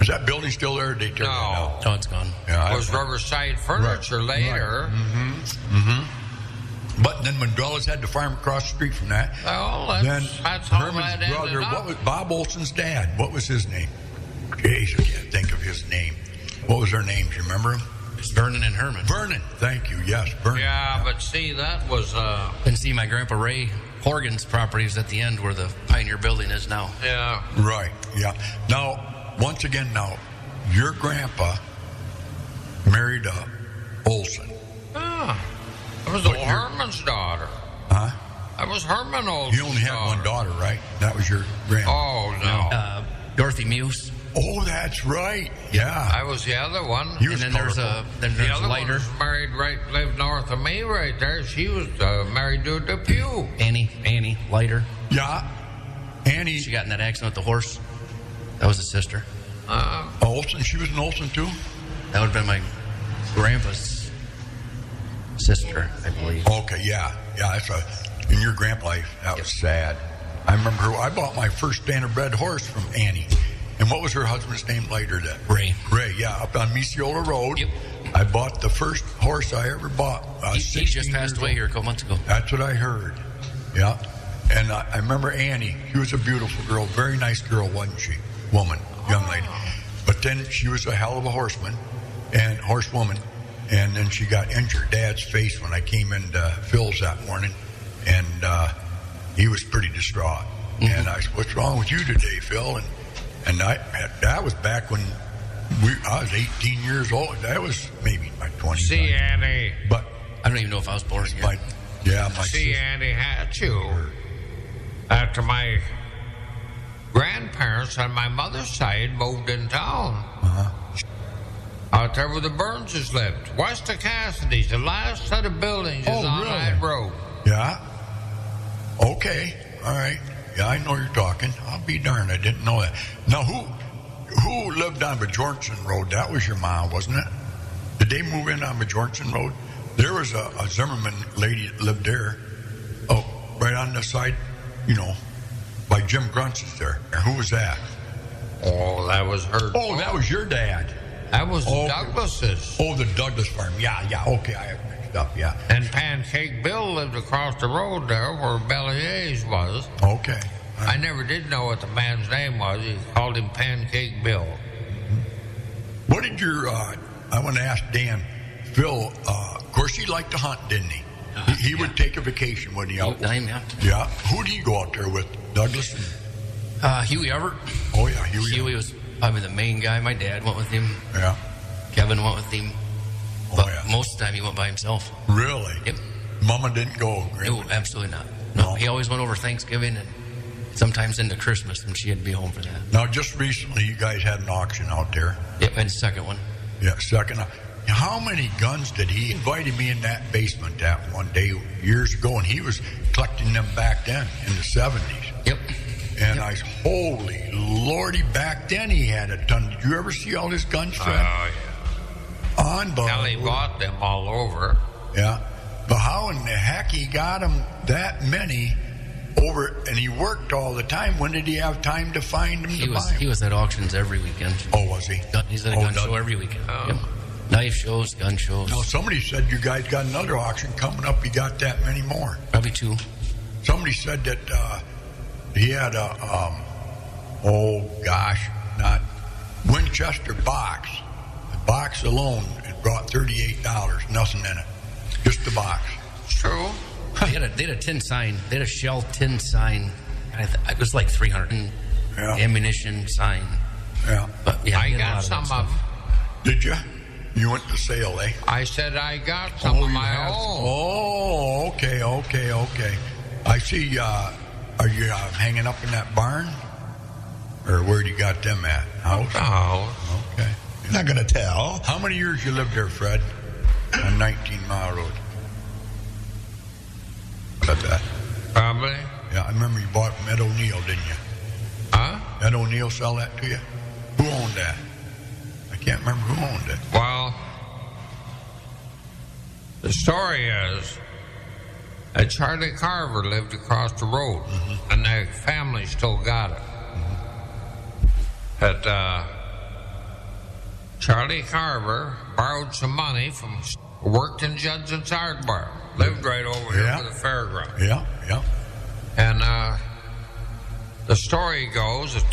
Is that building still there? Or did they tear No. that out? Oh, it's gone. Yeah, It was Riverside Furniture later. But then Mandela's had the farm across the street from that. Well, Then that's how Herman's that ended brother, up. what was Bob Olson's dad? What was his name? Jeez, I can't think of his name. What was their names? You remember them? It's Vernon and Herman. Vernon. Thank you. Yes, Vernon. Yeah, but see, that was, And see, my grandpa Ray Horgan's property is at the end where the Pioneer Building is now. yeah. Right. Yeah. Now, once again, your grandpa married Olson. Ah, it was old Herman's daughter. Huh? I was Herman Olson's You only had one daughter, right? That was your grandma. Oh, no. Dorothy Muse. Oh, that's right. Yeah. I was the other one. You And was then there's colorful. The other Lighter. one was married lived north of me right there. She was married to a Depew. Annie, Lighter. Yeah. Annie She got in that accident with the horse. That was his sister. Olson. She was an Olson, too? That would have been my grandpa's sister, I believe. Okay, yeah. Yeah, in your grandpa life, that was sad. I remember I bought my first standardbred horse from Annie. And what was her husband's name later? Ray. Ray, yeah, up on Misiola Road. Yep. I bought the first horse I ever bought. He 16 just passed years away old. here a couple months ago. That's what I heard. Yeah. And I remember Annie. She was a beautiful girl, very nice girl, wasn't she? Young lady. But then she was a hell of a horsewoman. And then she got injured. Dad's face when I came into Phil's that morning, and he was pretty distraught. Mm-hmm. And I said, "What's wrong with you today, Phil?" And that was back when I was 18 years old. That was maybe my 20s. See, Annie. But I don't even know if I was born yet. my See, sister, Annie had you. After my grandparents on my mother's side moved in town. Out there where the Burnses lived. West of Cassidy's. The last set of buildings is on really? that road. Yeah. Okay. All right. Yeah, I know you're talking. I'll be darned, I didn't know that. Now, who lived on Bjornson Road? That was your mom, wasn't it? Did they move in on Bjornson Road? There was a Zimmerman lady that lived there. Oh, right on the side, by Jim Gruntz's there. Who was that? Oh, that was her. Oh, that was your dad. That was Okay. Douglas's. Oh, the Douglas farm. Yeah. Okay, I have mixed up. Yeah. And Pancake Bill lived across the road there where Bellier's was. Okay. I never did know what the man's name was. He called him Pancake Bill. What did your, I want to ask Dan, Phil, of course he liked to hunt, didn't he? He would take a vacation when he out. Yeah. Yeah. Who did he go out there with? Douglas? Huey Everett. Oh, yeah. Huey. Huey was probably the main guy. My dad went with him. Yeah. Kevin went with him. Oh, But yeah. most of the time he went by himself. Really? Yep. Mama didn't go. No, absolutely not. No. No, he always went over Thanksgiving and sometimes into Christmas, and she had to be home for that. Now, just recently, you guys had an auction out there. Yep, and the second one. Yeah, second. How many guns did he invited me in that basement that one day years ago, and he was collecting them back then in the 70s. Yep. And I said, holy lordy, back then he had a ton. Did you ever see all his guns, Fred? yeah. Unbelievable. Kelly bought them all over. Yeah. But how in the heck he got them that many over, and he worked all the time. When did he have time to find them He to was buy 'em? he was at auctions every weekend. Oh, was he? He's at a Oh, gun done. show every weekend. Yep. Knife shows, gun shows. Now, somebody said you guys got another auction coming up. You got that many more. Probably two. Somebody said that he had a, not Winchester box. The box alone, it brought $38, nothing in it. Just the box. True. They had a tin sign. They had a shell tin sign. It was like 300 Yeah. ammunition sign. Yeah. But yeah, I he had a lot got of some that of stuff. them. Did you? You went to sale, eh? I said I got some of you my have? own. Oh, okay. I see. Are you hanging up in that barn? Or where do you got them at? House? Oh, Okay. Not going to tell. How many years you lived there, Fred? On 19 Mile Road. Said that. probably. Yeah, I remember you bought from Ed O'Neill, didn't you? Huh? Ed O'Neill sell that to you? Who owned that? I can't remember who owned it. Well, the story is that Charlie Carver lived across the road, and their family still got it. That Charlie Carver borrowed some money from, worked in Judson's Hardware, lived right over here Yeah. for the fairground. Yeah. And the story goes that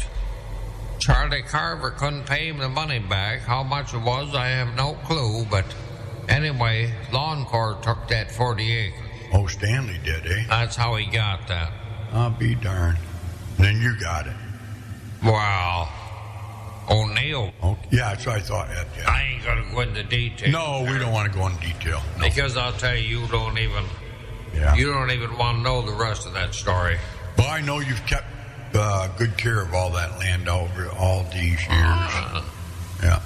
Charlie Carver couldn't pay him the money back. How much it was, I have no clue. But anyway, Lawn Corps took that 40 acres. Oh, Stanley did, eh? That's how he got that. I'll be darned. Then you got it. Wow. O'Neill. Oh, yeah, that's what I thought, Ed. Yeah. I ain't going to go into detail. No, we don't want to go into detail. No. Because I'll tell you, you don't even Yeah. You don't even want to know the rest of that story. Well, I know you've kept good care of all that land over all these years. Yeah.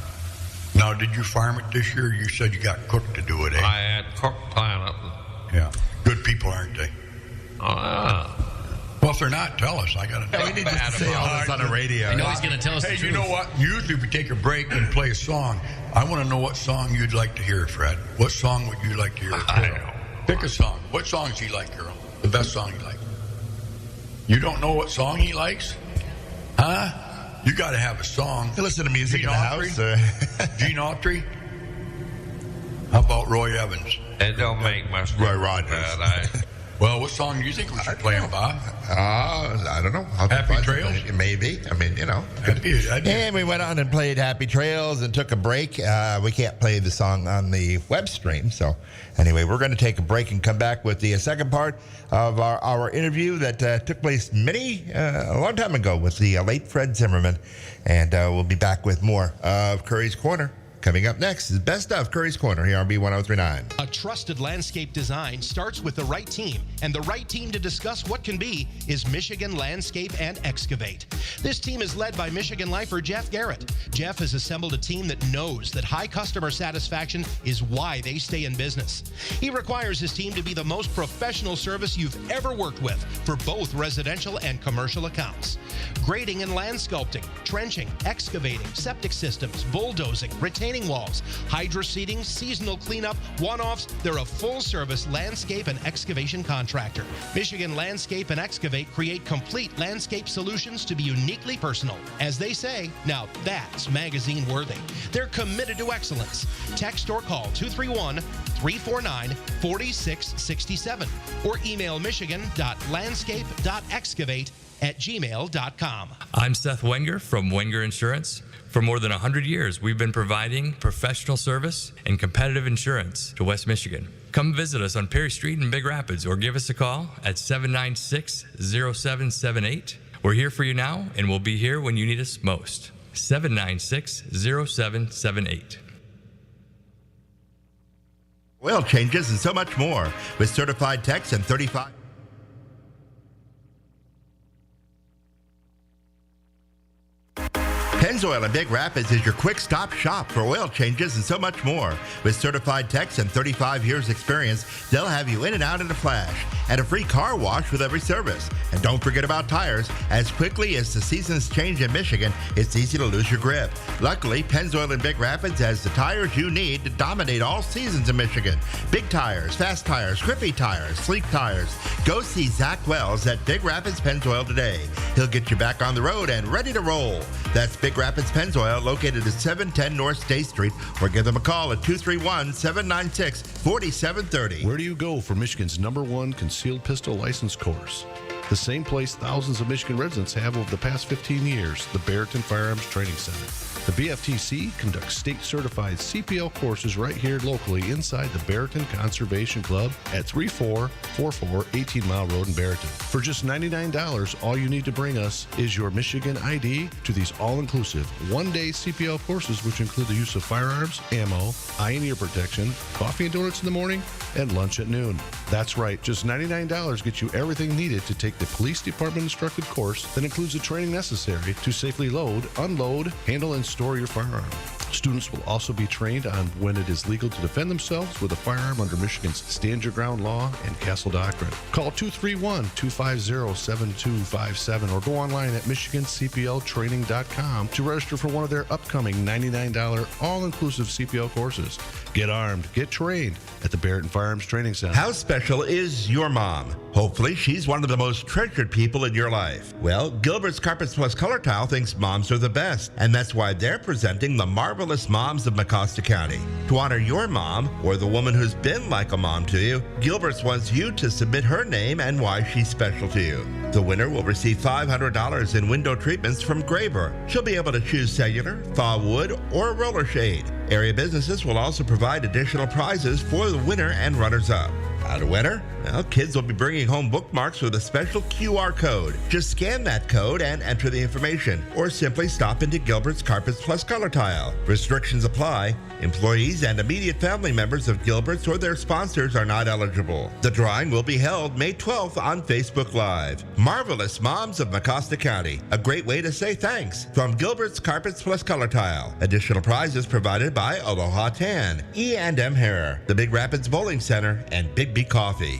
Now, did you farm it this year? You said you got Cook to do it, eh? I had Cook plant it. Yeah. Good people, aren't they? Well, if they're not, tell us. I got to know. We need to say all this on the radio. I know he's going to tell us the Hey, truth. you know what? Usually we take a break and play a song. I want to know what song you'd like to hear, Fred. What song would you like to hear? I don't know. Pick a song. What songs do you like, girl? The best song you like. You don't know what song he likes? Huh? You got to have a song. You listen to music Gene in the Autry? house. Gene Autry? How about Roy Evans? It don't make much Roy difference, Rogers. Brad. Well, what song do you think we should play, Bob? I don't know. I'll Happy find Trails? something. Maybe. I mean, That'd be an idea. And we went on and played Happy Trails and took a break. We can't play the song on the web stream. So anyway, we're going to take a break and come back with the second part of our interview that took place a long time ago with the late Fred Zimmerman. And we'll be back with more of Curry's Corner. Coming up next is Best of Curry's Corner here on B1039. A trusted landscape design starts with the right team, and the right team to discuss what can be is Michigan Landscape and Excavate. This team is led by Michigan lifer Jeff Garrett. Jeff has assembled a team that knows that high customer satisfaction is why they stay in business. He requires his team to be the most professional service you've ever worked with for both residential and commercial accounts. Grading and land sculpting, trenching, excavating, septic systems, bulldozing, retaining walls, hydro seeding, seasonal cleanup, one-offs. They're a full-service landscape and excavation contractor. Michigan Landscape and Excavate create complete landscape solutions to be uniquely personal. As they say, now that's magazine-worthy. They're committed to excellence. Text or call 231-349-4667 or email michigan.landscape.excavate@gmail.com. I'm Seth Wenger from Wenger Insurance. For more than 100 years, we've been providing professional service and competitive insurance to West Michigan. Come visit us on Perry Street in Big Rapids or give us a call at 796-0778. We're here for you now, and we'll be here when you need us most. 796-0778. Oil changes and so much more with certified techs and 35. Pennzoil in Big Rapids is your quick-stop shop for oil changes and so much more. With certified techs and 35 years experience, they'll have you in and out in a flash and a free car wash with every service. And don't forget about tires. As quickly as the seasons change in Michigan, it's easy to lose your grip. Luckily, Pennzoil in Big Rapids has the tires you need to dominate all seasons in Michigan. Big tires, fast tires, grippy tires, sleek tires. Go see Zach Wells at Big Rapids Pennzoil today. He'll get you back on the road and ready to roll. That's Big Rapids Pennzoil, located at 710 North State Street, or give them a call at 231-796-4730. Where do you go for Michigan's #1 concealed pistol license course? The same place thousands of Michigan residents have over the past 15 years, the Barrington Firearms Training Center. The BFTC conducts state-certified CPL courses right here locally inside the Barrington Conservation Club at 3444 18 Mile Road in Barrington. For just $99, all you need to bring us is your Michigan ID to these all-inclusive one-day CPL courses, which include the use of firearms, ammo, eye and ear protection, coffee and donuts in the morning, and lunch at noon. That's right, just $99 gets you everything needed to take the police department instructed course that includes the training necessary to safely load, unload, handle, and store your firearm. Students will also be trained on when it is legal to defend themselves with a firearm under Michigan's Stand Your Ground law and Castle Doctrine. Call 231-250-7257 or go online at michigancpltraining.com to register for one of their upcoming $99 all-inclusive CPL courses. Get armed, get trained at the Barrington Firearms Training Center. How special is your mom? Hopefully, she's one of the most treasured people in your life. Well, Gilbert's Carpets Plus Color Tile thinks moms are the best, and that's why they're presenting the Marvelous Moms of Mecosta County. To honor your mom, or the woman who's been like a mom to you, Gilbert's wants you to submit her name and why she's special to you. The winner will receive $500 in window treatments from Graver. She'll be able to choose cellular, thaw wood, or roller shade. Area businesses will also provide additional prizes for the winner and runners-up. How to win her? Well, kids will be bringing home bookmarks with a special QR code. Just scan that code and enter the information, or simply stop into Gilbert's Carpets Plus Color Tile. Restrictions apply. Employees and immediate family members of Gilbert's or their sponsors are not eligible. The drawing will be held May 12th on Facebook Live. Marvelous Moms of Mecosta County. A great way to say thanks from Gilbert's Carpets Plus Color Tile. Additional prizes provided by Aloha Tan, E&M Hair, the Big Rapids Bowling Center, and Big B Coffee.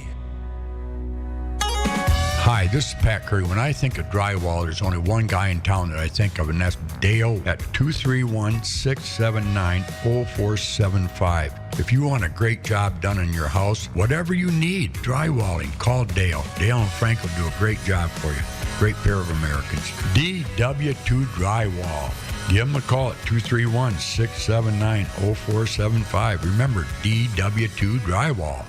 Hi, this is Pat Curry. When I think of drywall, there's only one guy in town that I think of, and that's Dale at 231-679-0475. If you want a great job done in your house, whatever you need, drywalling, call Dale. Dale and Frank will do a great job for you. Great pair of Americans. DW2 Drywall. Give them a call at 231-679-0475. Remember, DW2 Drywall.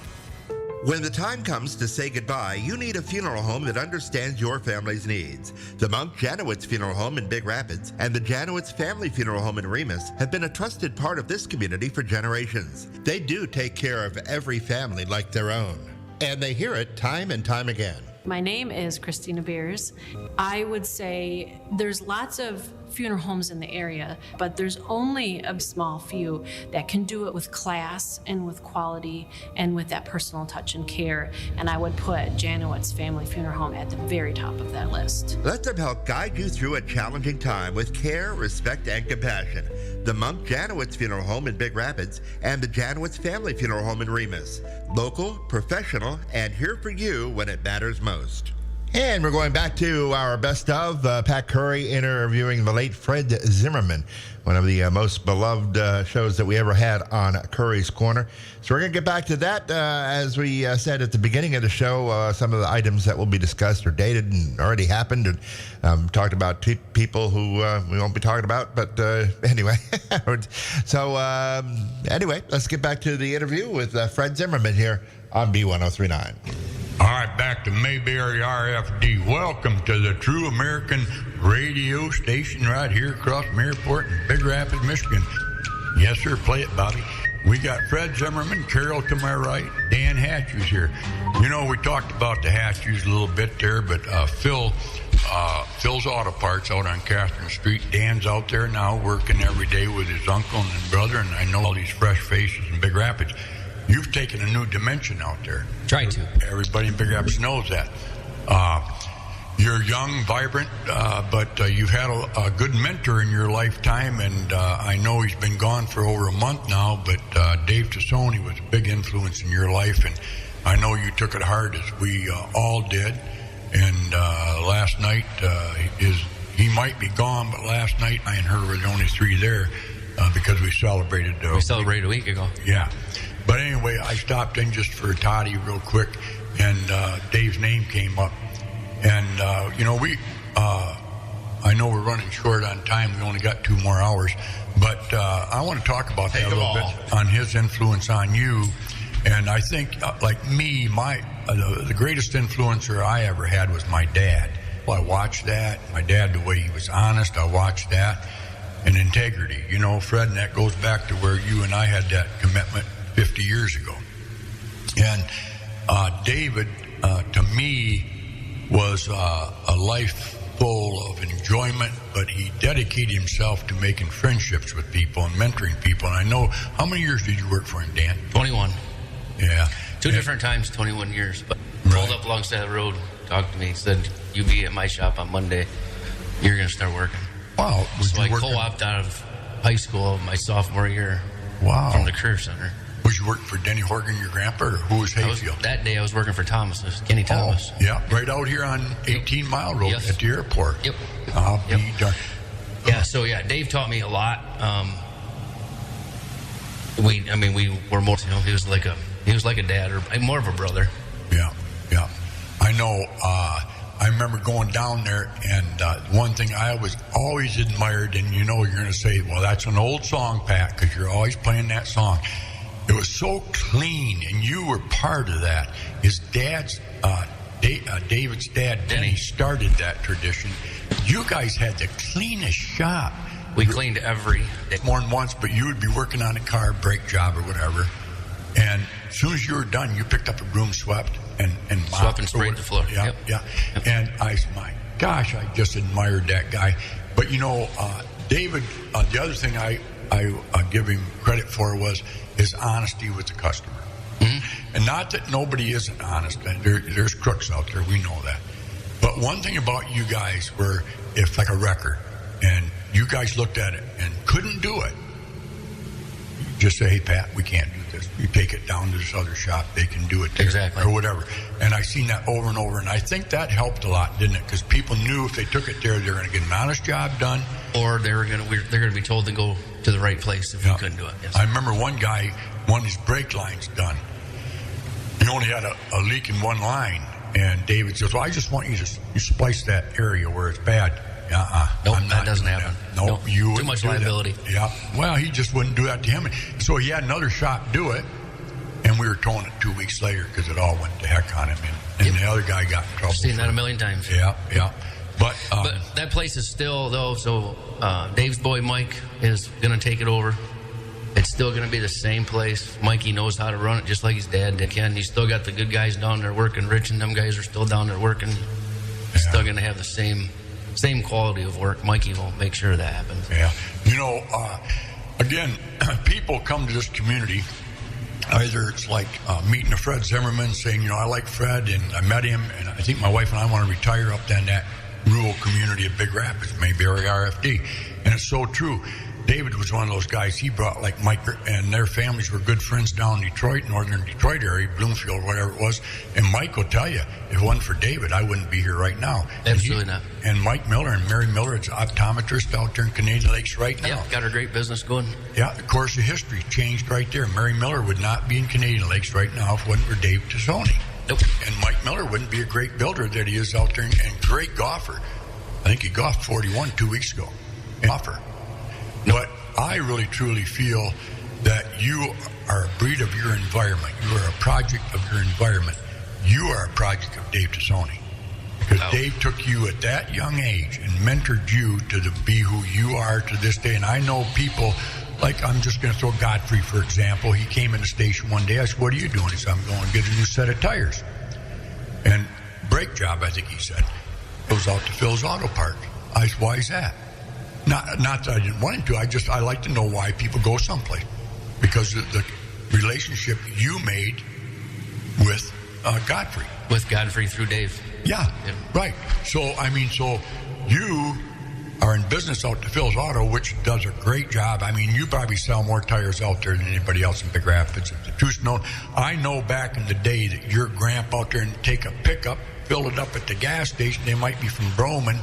When the time comes to say goodbye, you need a funeral home that understands your family's needs. The Monk Janowitz Funeral Home in Big Rapids and the Janowitz Family Funeral Home in Remus have been a trusted part of this community for generations. They do take care of every family like their own, and they hear it time and time again. My name is Christina Beers. I would say there's lots of funeral homes in the area, but there's only a small few that can do it with class and with quality and with that personal touch and care. And I would put Janowitz Family Funeral Home at the very top of that list. Let them help guide you through a challenging time with care, respect, and compassion. The Monk Janowitz Funeral Home in Big Rapids and the Janowitz Family Funeral Home in Remus. Local, professional, and here for you when it matters most. And we're going back to our best of Pat Curry interviewing the late Fred Zimmerman, one of the most beloved shows that we ever had on Curry's Corner. So we're going to get back to that. As we said at the beginning of the show, some of the items that will be discussed are dated and already happened, and talked about people who we won't be talking about. But anyway, so anyway, let's get back to the interview with Fred Zimmerman here on B1039. All right, back to Mayberry RFD. Welcome to the True American Radio Station right here across from Airport in Big Rapids, Michigan. Yes, sir, play it, Bobby. We got Fred Zimmerman, Carol to my right, Dan Hatchews here. You know, we talked about the Hatchews a little bit there, but Phil's Auto Parts out on Catherine Street. Dan's out there now working every day with his uncle and brother, and I know all these fresh faces in Big Rapids. You've taken a new dimension out there. Try to. Everybody in Big Rapids knows that. You're young, vibrant, but you've had a good mentor in your lifetime, and I know he's been gone for over a month now, but Dave Tassoni was a big influence in your life, and I know you took it hard, as we all did. And last night, he might be gone, but last night I and her were the only three there because we celebrated. We celebrated a week ago. Yeah. But anyway, I stopped in just for Toddy real quick, and Dave's name came up. And, you know, I know we're running short on time. We only got 2 more hours. But I want to talk about that a little bit, on his influence on you. And I think, like me, the greatest influencer I ever had was my dad. Well, I watched that. My dad, the way he was honest, I watched that. And integrity. You know, Fred, and that goes back to where you and I had that commitment 50 years ago. And David, to me, was a life full of enjoyment, but he dedicated himself to making friendships with people and mentoring people. And I know, how many years did you work for him, Dan? 21. Yeah. 2 different times, 21 years. But rolled up alongside the road, talked to me, said, "You be at my shop on Monday. You're going to start working." Wow. So I co-opted out of high school my sophomore year. Wow. From the Career Center. Was you working for Denny Horgan, your grandpa, or who was Hayfield? That day I was working for Thomas, Kenny Thomas. Yeah, right out here on 18 Mile Road at the airport. Yep. Yeah, so Dave taught me a lot. We were more, he was like a dad, or more of a brother. Yeah. I know, I remember going down there, and one thing I was always admired, and you know, you're going to say, well, that's an old song, Pat, because you're always playing that song. It was so clean, and you were part of that. His dad's, David's dad, Denny, started that tradition. You guys had the cleanest shop. We cleaned every day. More than once, but you would be working on a car, brake job or whatever. And as soon as you were done, you picked up a broom, swept, and mopped. Swept and sprayed the floor. Yeah, Yep. yeah. And my gosh, I just admired that guy. But David, the other thing I give him credit for was his honesty with the customer. Mm-hmm. And not that nobody isn't honest. There's crooks out there. We know that. But one thing about you guys where if like a record and you guys looked at it and couldn't do it, you just say, hey, Pat, we can't do this. You take it down to this other shop. They can do it there. Exactly. Or whatever. And I've seen that over and over. And I think that helped a lot, didn't it? Because people knew if they took it there, they were going to get an honest job done. Or they're going to be told to go to the right place if you couldn't do it. Yes. I remember one guy wanted his brake lines done. He only had a leak in one line, and David says, well, I just want you to splice that area where it's bad. Nope, that doesn't happen. Nope, you wouldn't. Too much liability. That. Yeah. Well, he just wouldn't do that to him. So he had another shop do it, and we were towing it 2 weeks later because it all went to heck on him, and the other guy got in trouble. I've seen that a million times. Yeah. But that place is still, though, so Dave's boy Mike is going to take it over. It's still going to be the same place. Mikey knows how to run it just like his dad did. Ken, he's still got the good guys down there working. Rich and them guys are still down there working. Still going to have the same quality of work. Mikey will make sure that happens. Yeah. Again, people come to this community. Either it's like meeting a Fred Zimmerman saying, I like Fred and I met him and I think my wife and I want to retire up in that rural community of Big Rapids, maybe area RFD. And it's so true. David was one of those guys. He brought like Mike and their families were good friends down in Detroit, northern Detroit area, Bloomfield, whatever it was. And Mike will tell you, if it wasn't for David, I wouldn't be here right now. Absolutely not. And Mike Miller and Mary Miller, it's an optometrist out there in Canadian Lakes right now. Yeah, got a great business going. Yeah, the course of history changed right there. Mary Miller would not be in Canadian Lakes right now if it wasn't for Dave Tassoni. Nope. And Mike Miller wouldn't be a great builder that he is out there and great golfer. I think he golfed 41 2 weeks ago. Golfer. But I really truly feel that you are a breed of your environment. You are a project of your environment. You are a project of Dave Tassoni. Because Dave took you at that young age and mentored you to be who you are to this day. And I know people, like I'm just going to throw Godfrey, for example. He came in the station one day. I said, what are you doing? He said, I'm going to get a new set of tires. And brake job, I think he said, goes out to Phil's Auto Parts. I said, why is that? Not that I didn't want him to. I like to know why people go someplace. Because of the relationship you made with Godfrey. With Godfrey through Dave. Yeah, right. So you are in business out to Phil's Auto, which does a great job. I mean, you probably sell more tires out there than anybody else in Big Rapids. The truth's known. I know back in the day that your grandpa out there and take a pickup, fill it up at the gas station. They might be from Broman,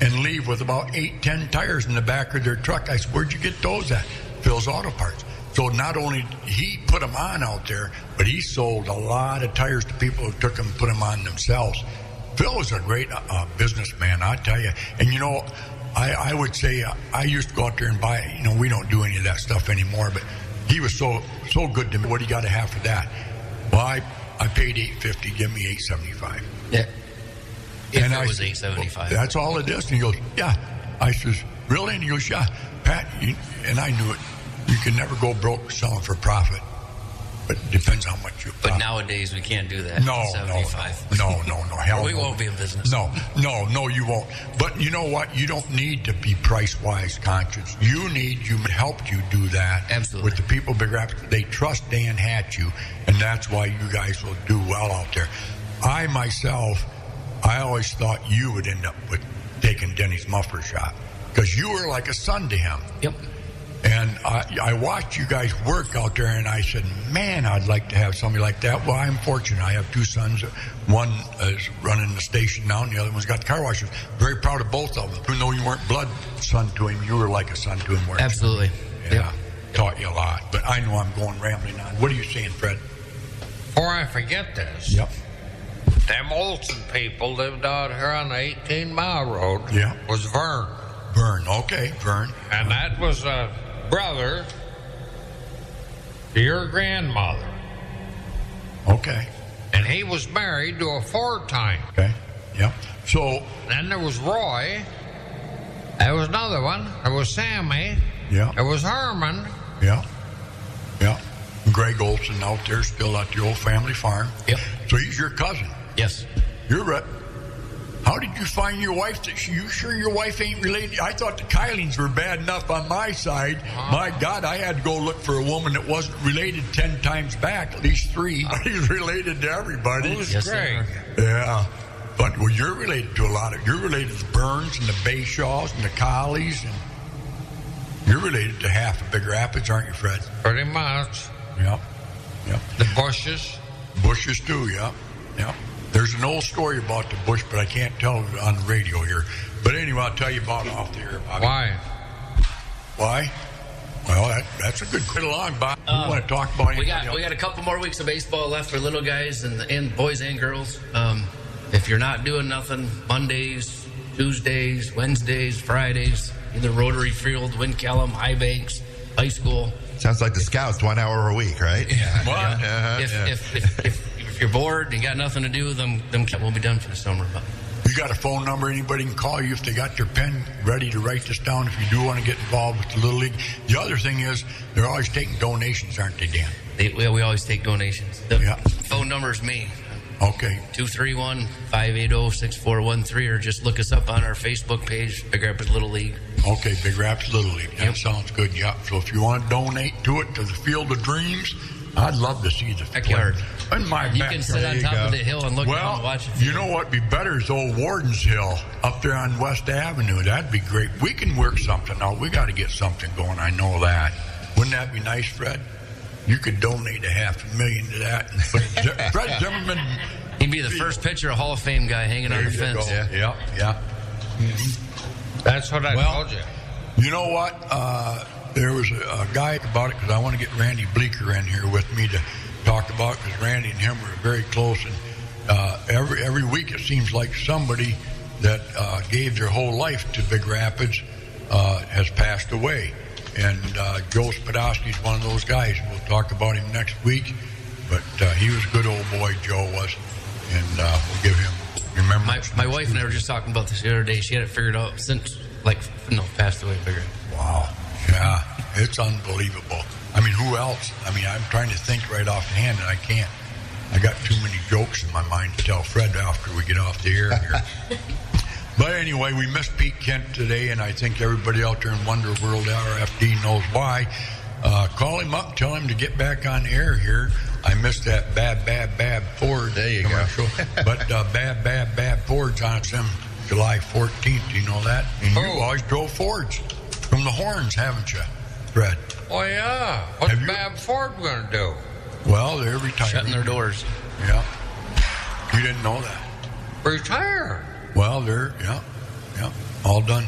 and leave with about 8-10 tires in the back of their truck. I said, where'd you get those at? Phil's Auto Parts. So not only he put them on out there, but he sold a lot of tires to people who took them and put them on themselves. Phil was a great businessman, I tell you. And I would say I used to go out there and buy. We don't do any of that stuff anymore, but he was so good to me. What do you got to have for that? Well, I paid $850. Give me $875. Yeah. If it was $875. Well, that's all it is. And he goes, yeah. I says, really? And he goes, yeah. Pat, and I knew it. You can never go broke selling for profit. But it depends how much you But nowadays we can't do that. No. Hell, we won't be in business. No, you won't. But you know what? You don't need to be price-wise conscious. You helped you do that. Absolutely. With the people of Big Rapids. They trust Dan Hatch you, and that's why you guys will do well out there. I always thought you would end up with taking Denny's muffler shop because you were like a son to him. Yep. And I watched you guys work out there, and I said, man, I'd like to have somebody like that. Well, I'm fortunate. I have two sons. One is running the station now, and the other one's got the car washers. Very proud of both of them. Even though you weren't blood son to him, you were like a son to him. Absolutely. Yeah. Yep. Taught you a lot. But I know I'm going rambling on. What are you saying, Fred? Before I forget this. Yep. Them Olson people lived out here on the 18-mile road. Yeah. Was Vern. Vern, okay, Vern. And that was a brother to your grandmother. Okay. And he was married to a four-time. Okay, yep. So... Then there was Roy. There was another one. There was Sammy. Yeah. There was Herman. Yeah. Yeah. Greg Olson out there, still at the old family farm. Yep. So he's your cousin. Yes. You're right. How did you find your wife? You sure your wife ain't related? I thought the Kylings were bad enough on my side. My God, I had to go look for a woman that wasn't related 10 times back, at least 3. He's related to everybody. Who's Yes, Greg? Yeah. But well, you're related to a lot of. You're related to the Burns and the Bayshaws and the Collies, and you're related to half of Big Rapids, aren't you, Fred? Pretty much. Yep. Yep. The Bushes. Bushes too. Yep. Yep. There's an old story about the bush, but I can't tell it on the radio here. But anyway, I'll tell you about it off the air, Bobby. Why? Why? Well, that's a good quit along, Bob. We want to talk about We anything got else? a couple more weeks of baseball left for little guys and boys and girls. If you're not doing nothing, Mondays, Tuesdays, Wednesdays, Fridays, either Rotary Field, Winkellum, High Banks, high school. Sounds like the Scouts, 1 hour a week, right? Yeah. What? If you're bored and you got nothing to do, them will be done for the summer. But You got a phone number anybody can call you if they got their pen ready to write this down if you do want to get involved with the Little League. The other thing is they're always taking donations, aren't they, Dan? we always take donations. The Yeah. phone number is me. Okay. 231-580-6413, or just look us up on our Facebook page, Big Rapids Little League. Okay, Big Rapids Little League. That Yep. sounds good, yeah. So if you want to donate to it, to the Field of Dreams, I'd love to see the Backyard. In my You backyard. can sit on top of the hill and look down and watch it. You know what would be better is old Warden's Hill up there on West Avenue. That'd be great. We can work something out. We got to get something going. I know that. Wouldn't that be nice, Fred? You could donate $500,000 to that. Fred Zimmerman. He'd be the first pitcher, a Hall of Fame guy hanging on the There you fence. go. Yeah. That's what I told you. You know what? There was a guy about it because I want to get Randy Bleeker in here with me to talk about because Randy and him were very close. And every week it seems like somebody that gave their whole life to Big Rapids has passed away. And Joe Spadowski's one of those guys. We'll talk about him next week. But he was a good old boy, Joe was. And we'll give him remembrance. My wife and I were just talking about this the other day. She had it figured out since, passed away. Figured. Wow. Yeah, it's unbelievable. I mean, who else? I mean, I'm trying to think right offhand, and I can't. I got too many jokes in my mind to tell Fred after we get off the air here. But anyway, we missed Pete Kent today, and I think everybody out there in Wonder World RFD knows why. Call him up, tell him to get back on air here. I missed that Bab Ford commercial. But Bab Ford's on them July 14th. Do you know that? And you always drove Fords from the Horns, haven't you, Fred? Oh, yeah. What's Bab Ford going to do? Well, they're retiring. Shutting their doors. Yeah. You didn't know that? Retire. Well, they're, yeah, all done.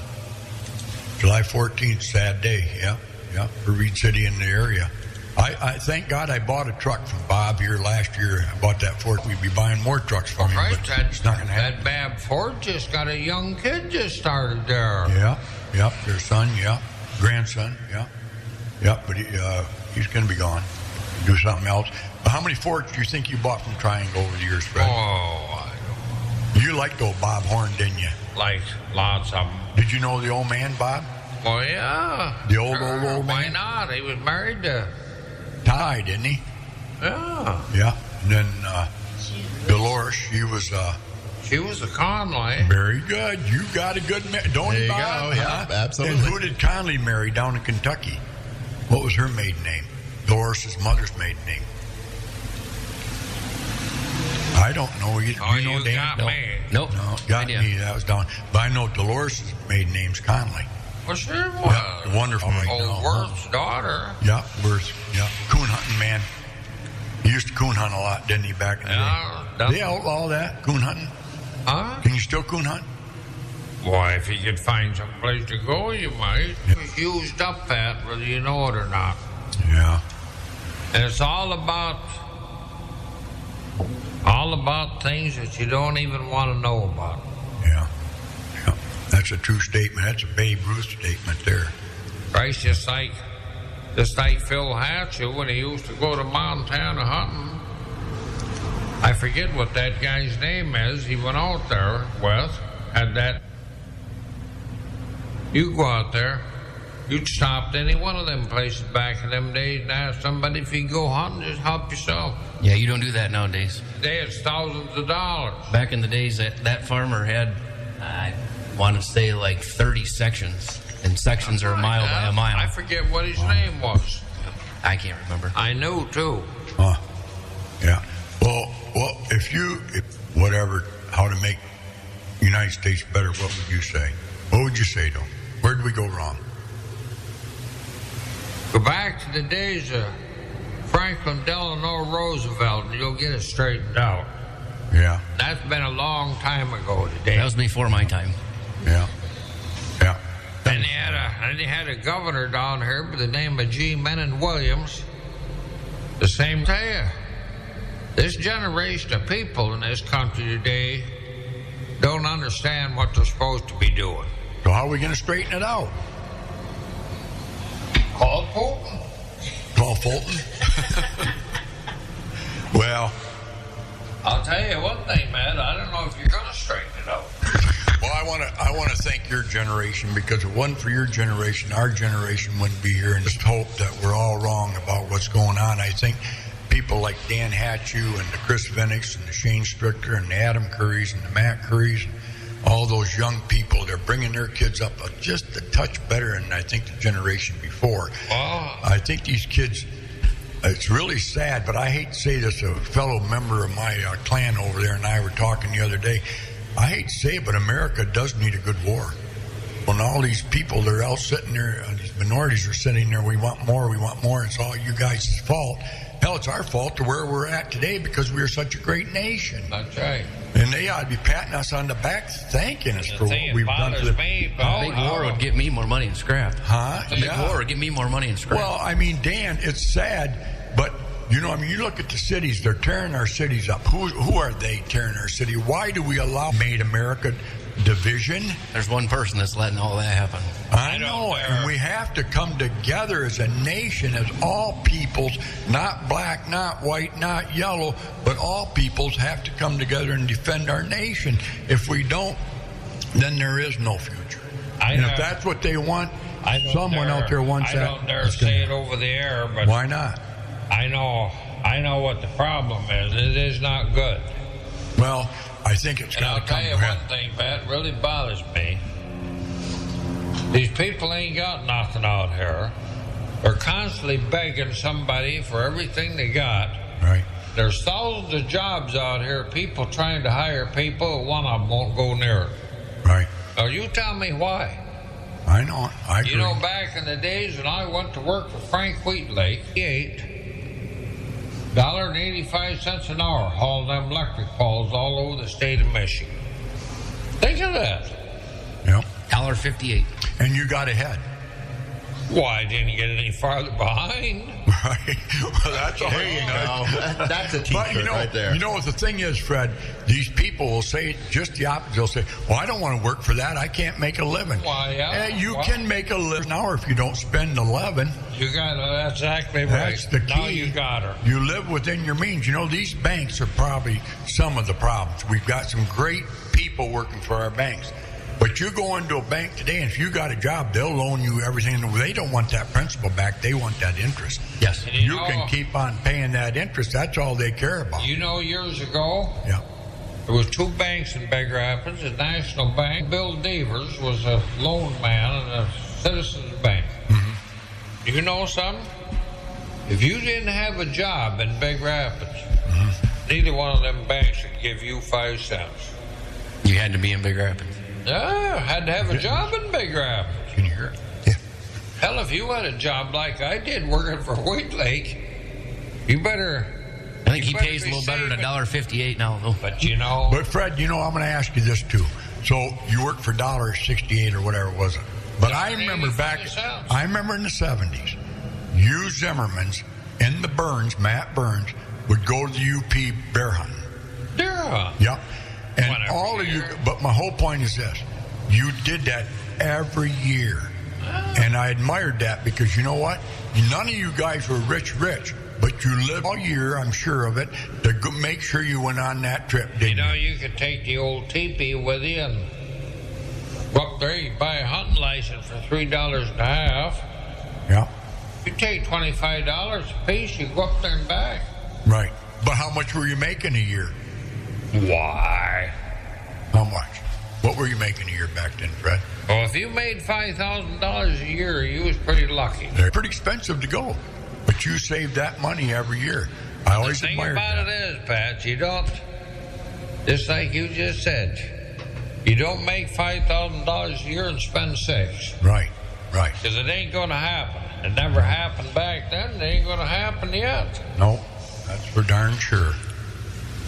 July 14th, sad day, yeah, for Reed City in the area. I thank God I bought a truck from Bob here last year. I bought that Ford. We'd be buying more trucks from him, Right, but it's not going to happen. that Bab Ford just got a young kid just started there. Yeah, their son, grandson, but he's going to be gone. Do something else. But how many Fords do you think you bought from Triangle over the years, Fred? Oh, You liked old Bob Horn, didn't you? like lots of them. Did you know the old man, Bob? Oh, yeah. The old Why man? not? He was married to... Ty, didn't he? Yeah. Yeah. And then Dolores, she was She was a Conley. very good. You got a good don't There you, you Bob? go. Yeah, absolutely. And who did Conley marry down in Kentucky? What was her maiden name? Dolores' mother's maiden name. I don't know. You Oh, know you Dan? got No. me. Nope. No, got idea. me. That was down. But I know Dolores' maiden name's Conley. Well, sure was. Yeah, wonderful. Old Worth's daughter. Yeah, Worth. Yeah, coon hunting man. He used to coon hunt a lot, didn't he, back in the Yeah. day? They outlaw that, coon hunting. Huh? Can you still coon hunt? Boy, if you could find some place to go, you might. It's used up that, whether you know it or not. Yeah. And it's all about things that you don't even want to know about. Yeah. That's a true statement. That's a Babe Ruth statement there. Right? Just like Phil Hatchell when he used to go to Montana hunting. I forget what that guy's name is. He went out there with, had that. You go out there, You'd stopped any one of them places back in them days and asked somebody if you go hunting, just help yourself. Yeah, you don't do that nowadays. They had thousands of dollars. Back in the days, that farmer had, I want to say, like 30 sections. And sections are a mile by a mile. I forget what his name was. I can't remember. I knew, too. Yeah. Well, whatever, how to make United States better, what would you say? What would you say to them? Where did we go wrong? Go back to the days of Franklin Delano Roosevelt and you'll get it straightened out. Yeah. That's been a long time ago today. That was before my time. Yeah. Yeah. And they had a governor down here by the name of G. Menon Williams. The same tell you. This generation of people in this country today don't understand what they're supposed to be doing. So how are we going to straighten it out? Call Fulton. Call Fulton? Well, I'll tell you one thing, man. I don't know if you're going to straighten it out. well, I want to thank your generation, because if it wasn't for your generation, our generation wouldn't be here. And just hope that we're all wrong about what's going on. I think people like Dan Hatchew and the Chris Vinicks and the Shane Stricker and the Adam Curries and the Matt Curries, all those young people, they're bringing their kids up just a touch better than I think the generation before. I think these kids, it's really sad, but I hate to say this, a fellow member of my clan over there and I were talking the other day. I hate to say it, but America does need a good war. When all these people, they're all sitting there, these minorities are sitting there, we want more, it's all you guys' fault. Hell, it's our fault to where we're at today because we're such a great nation. That's right. And they ought to be patting us on the back, thanking us for what we've done. A big war would get me more money in scrap. Huh? A big war would get me more money in scrap. Well, I mean, Dan, it's sad, but you look at the cities, they're tearing our cities up. Who are they tearing our city? Why do we allow Made America division? There's one person that's letting all that happen. I know, and we have to come together as a nation, as all peoples, not black, not white, not yellow, but all peoples have to come together and defend our nation. If we don't, then there is no future. And if that's what they want, someone out there wants that. I don't dare say it over the air, but why not? I know what the problem is. It is not good. Well, I think it's got to come I'll tell you one thing, Pat, really bothers me. These people ain't got nothing out here. They're constantly begging somebody for everything they got. Right. There's thousands of jobs out here, people trying to hire people, one of them won't go near it. Right. Now, you tell me why. I know. I agree. You know, back in the days when I went to work for Frank Wheatlake, he ate $1.85 an hour hauling them electric poles all over the state of Michigan. Think of that. Yep. $1.58. And you got ahead. Well, I didn't get any farther behind. Right. Well, that's all There you go. That's a t-shirt right there. You know what the thing is, Fred? These people will say just the opposite. They'll say, well, I don't want to work for that. I can't make a living. Why, yeah. You can make a living now if you don't spend 11. You got that's exactly right. That's the key. Now you got her. You live within your means. You know, these banks are probably some of the problems. We've got some great people working for our banks. But you go into a bank today, and if you got a job, they'll loan you everything. They don't want that principal back. They want that interest. Yes. You can keep on paying that interest. That's all they care about. You know, years ago, Yeah. there was two banks in Big Rapids, a National Bank. Bill Devers was a loan man in a Citizens Bank. Mm-hmm. You know something? If you didn't have a job in Big Rapids, neither one of them banks would give you 5 cents. You had to be in Big Rapids. Yeah, had to have a job in Big Rapids. Can you hear it? Yeah. Hell, if you had a job like I did working for Wheatlake, you better... I think he pays a little better than $1.58 now, though. But you know... But Fred, I'm going to ask you this too. So you worked for $1.68 or whatever it was. But I remember I remember in the 70s, you Zimmermans in the Burns, Matt Burns, would go to the UP bear hunting. Deer hunt. Yep. And Whatever all of you, year. but my whole point is this. You did that every year. And I admired that because you know what? None of you guys were rich, but you lived all year, I'm sure of it, to make sure you went on that trip, didn't you? You know, you could take the old teepee with you and Go up there, you buy a hunting license for $3.50. Yeah. You take $25 a piece, you go up there and back. Right. But how much were you making a year? Why? How much? What were you making a year back then, Fred? Well, if you made $5,000 a year, you was pretty lucky. They're pretty expensive to go, but you saved that money every year. I always The thing admired about that. it is, Pat, you don't, just like you just said, you don't make $5,000 a year and spend $6,000. Right, right. Because it ain't going to happen. It never happened back then. It ain't going to happen yet. No, that's for darn sure.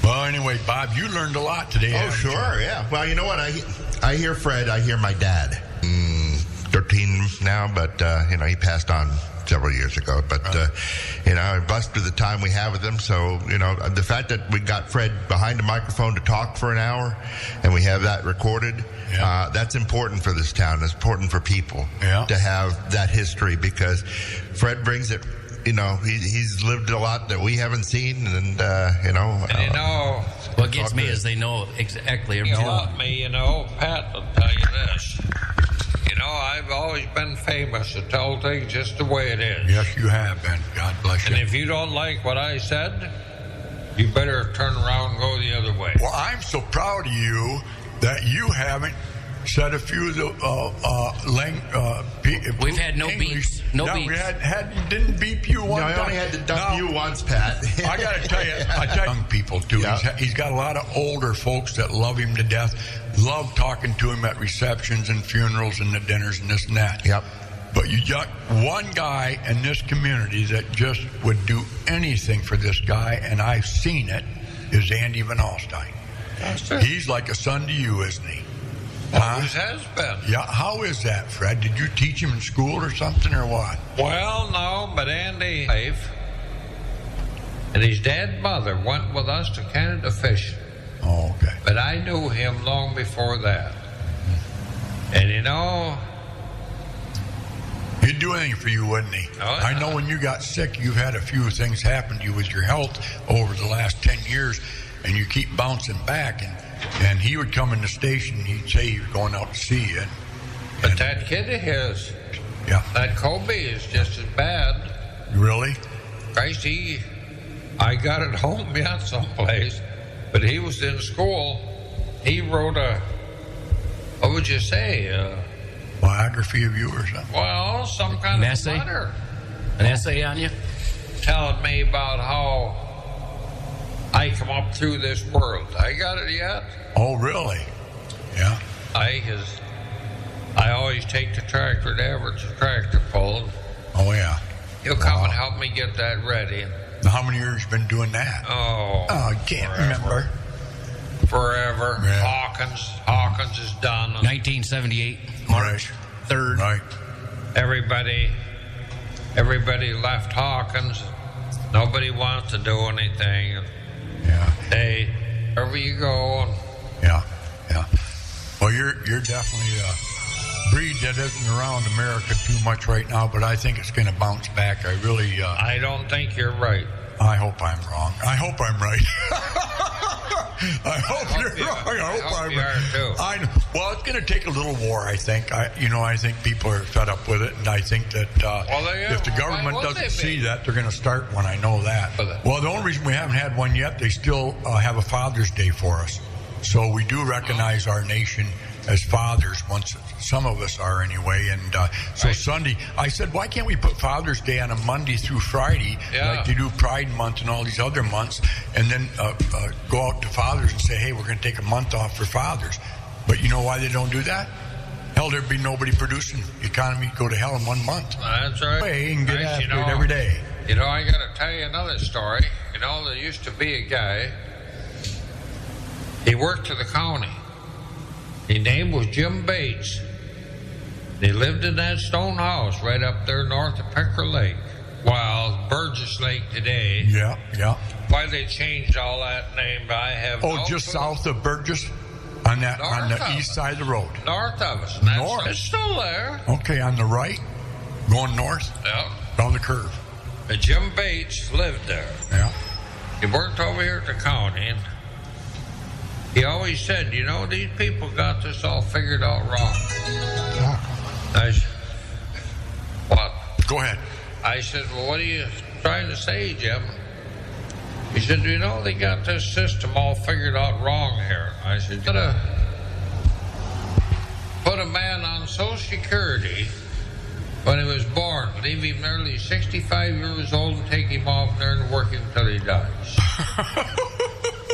Well, anyway, Bob, you learned a lot today. Oh, sure, yeah. Well, you know what? I hear Fred, I hear my dad. 13 now, but, he passed on several years ago. But, I blessed with the time we have with him. So, the fact that we got Fred behind a microphone to talk for an hour and we have that recorded, that's important for this town. It's important for people to have that history because Fred brings it. He's lived a lot that we haven't seen, and what gets me is they know exactly everything. Pat will tell you this. I've always been famous to tell things just the way it is. Yes, you have been. God bless you. And if you don't like what I said, you better turn around and go the other way. Well, I'm so proud of you that you haven't said a few of the we've had no English. beeps. No beeps. We didn't beep you one time. I only had to dump you once, Pat. I got to tell you, young people too. Yeah. He's got a lot of older folks that love him to death, love talking to him at receptions and funerals and the dinners and this and that. Yep. But you got one guy in this community that just would do anything for this guy, and I've seen it, is Andy Van Alstyne. That's true. He's like a son to you, isn't he? Always has been. Yeah, how is that, Fred? Did you teach him in school or something, or what? Well, no, but Andy and his dad and mother went with us to Canada fishing. Oh, okay. But I knew him long before that. And he'd do anything for you, wouldn't he? Oh, yeah. I know when you got sick, you've had a few things happen to you with your health over the last 10 years, and you keep bouncing back, and he would come in the station, and he'd say he was going out to see you. But that kid of his, that Kobe is just as bad. Really? Christ, I got it home yet someplace, but he was in school. He wrote what would you say? Biography of you or something? Well, some kind of letter. An essay on you? Telling me about how I come up through this world. I got it yet? Oh, really? Yeah. I always take the tractor to Everett's tractor pull. Oh, yeah. He'll come and help me get that ready. Now, how many years you been doing that? Oh, I can't remember. Forever. Yeah. Hawkins is done. 1978, March 3rd. Right. Everybody left Hawkins. Nobody wants to do anything. Yeah. Hey, wherever you go. Yeah. Well, you're definitely a breed that isn't around America too much right now, but I think it's going to bounce back. I really... I don't think you're right. I hope I'm wrong. I hope I'm right. I hope you're wrong. I hope I'm right. Too. Well, it's going to take a little war, I think. I think people are fed up with it, and I think that if the government doesn't see that, they're going to start one. I know that. Well, the only reason we haven't had one yet, they still have a Father's Day for us. So we do recognize our nation as fathers, once some of us are anyway. And so Sunday, I said, why can't we put Father's Day on a Monday through Friday, like they do Pride Month and all these other months, and then go out to fathers and say, hey, we're going to take a month off for fathers. But you know why they don't do that? Hell, there'd be nobody producing. The economy would go to hell in 1 month. That's right. Hey, and get after it every day. I got to tell you another story. There used to be a guy. He worked for the county. His name was Jim Bates. He lived in that stone house right up there north of Pecker Lake. Well, Burgess Lake today. Yeah. Why they changed all that name, I have no just clue. South of Burgess? On the east side of the road? North of us. North? It's still there. Okay, on the right? Going north? Yeah. Down the curve. Jim Bates lived there. Yeah. He worked over here at the county, and he always said, these people got this all figured out wrong. What? Go ahead. I said, well, what are you trying to say, Jim? He said, you know, they got this system all figured out wrong here. I said, you gotta put a man on Social Security when he was born, leave him nearly 65 years old and take him off there and work him till he dies.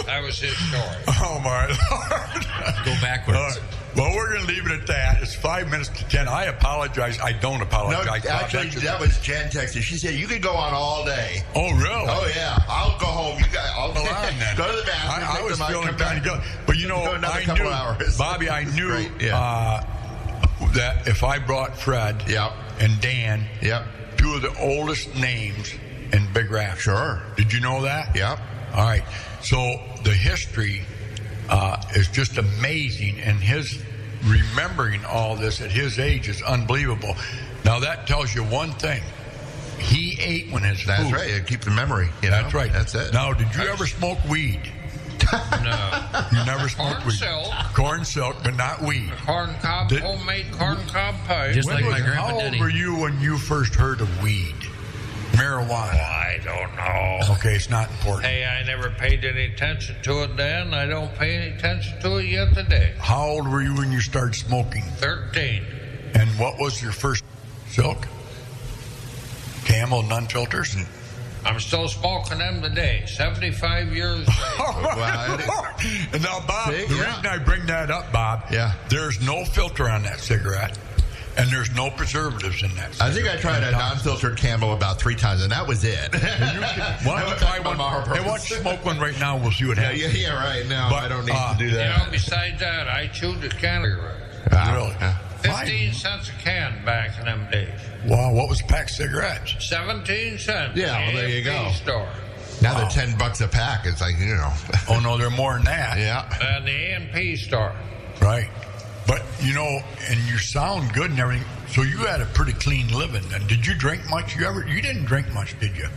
That was his story. Oh, my Lord. Go backwards. Well, we're going to leave it at that. It's 5 minutes to 10. I apologize. I don't No, apologize. actually, that was Jen texting. She said you could go on all day. Oh, really? Oh, yeah. I'll go home. You guys, I'll Well, all right, then. go to the bathroom. I was feeling kind of good. But, you know, Go another I couple knew, hours. Bobby, I knew Great, yeah. that if I brought Fred Yep. and Dan, Yep. two of the oldest names in Big Rapids. Sure. Did you know that? Yep. All right. So the history is just amazing, and his remembering all this at his age is unbelievable. Now that tells you one thing: he ate when his That's food. right. Keep the memory. You know? That's right. That's it. Now, did you ever smoke weed? No. You never smoked Corn weed. silk. Corn silk, but not weed. Corn cob, Did- homemade corn cob pie. Just like my grandpa How old Denny. were you when you first heard of weed? Marijuana. I don't know. Okay, it's not important. Hey, I never paid any attention to it then. I don't pay any attention to it yet today. How old were you when you started smoking? 13. And what was your first silk? Camel, none filters? I'm still smoking them today, 75 years later. Wow. And now, Bob, See, the yeah. reason I bring that up, Bob, Yeah. there's no filter on that cigarette, and there's no preservatives in that cigarette. I think I tried a non-filtered Camel about 3 times, and that was it. Why don't you try one? Hey, why don't you smoke one right now? We'll see what Yeah, happens. yeah, right. No, But, I don't need to do You that. know, besides that, I chewed a can of Really? 15 cents a can back in them days. Wow, what was a pack of cigarettes? 17 cents. Yeah, well, there you go. A&P store. Now they're $10 a pack. It's like, you know. Oh, no, they're more than that. Yeah. And the A&P store. Right. But, you know, and you sound good and everything, so you had a pretty clean living. And did you drink much? You didn't drink much, did you?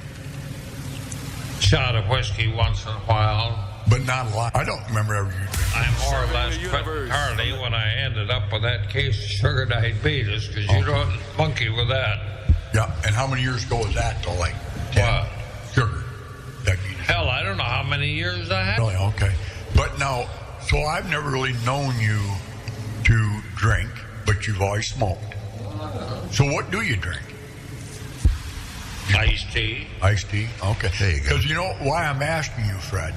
Shot of whiskey once in a while. But not a lot. I don't remember ever you drinking. I more or less quit Harley when I ended up with that case of sugar diabetes, because you don't monkey with that. Yeah, and how many years ago was that, though? Like 10? What? Sugar diabetes. Hell, I don't know how many years I had. Really? Okay. But now, so I've never really known you to drink, but you've always smoked. So what do you drink? Iced tea. Iced tea? Okay. There you go. Because you know why I'm asking you, Fred,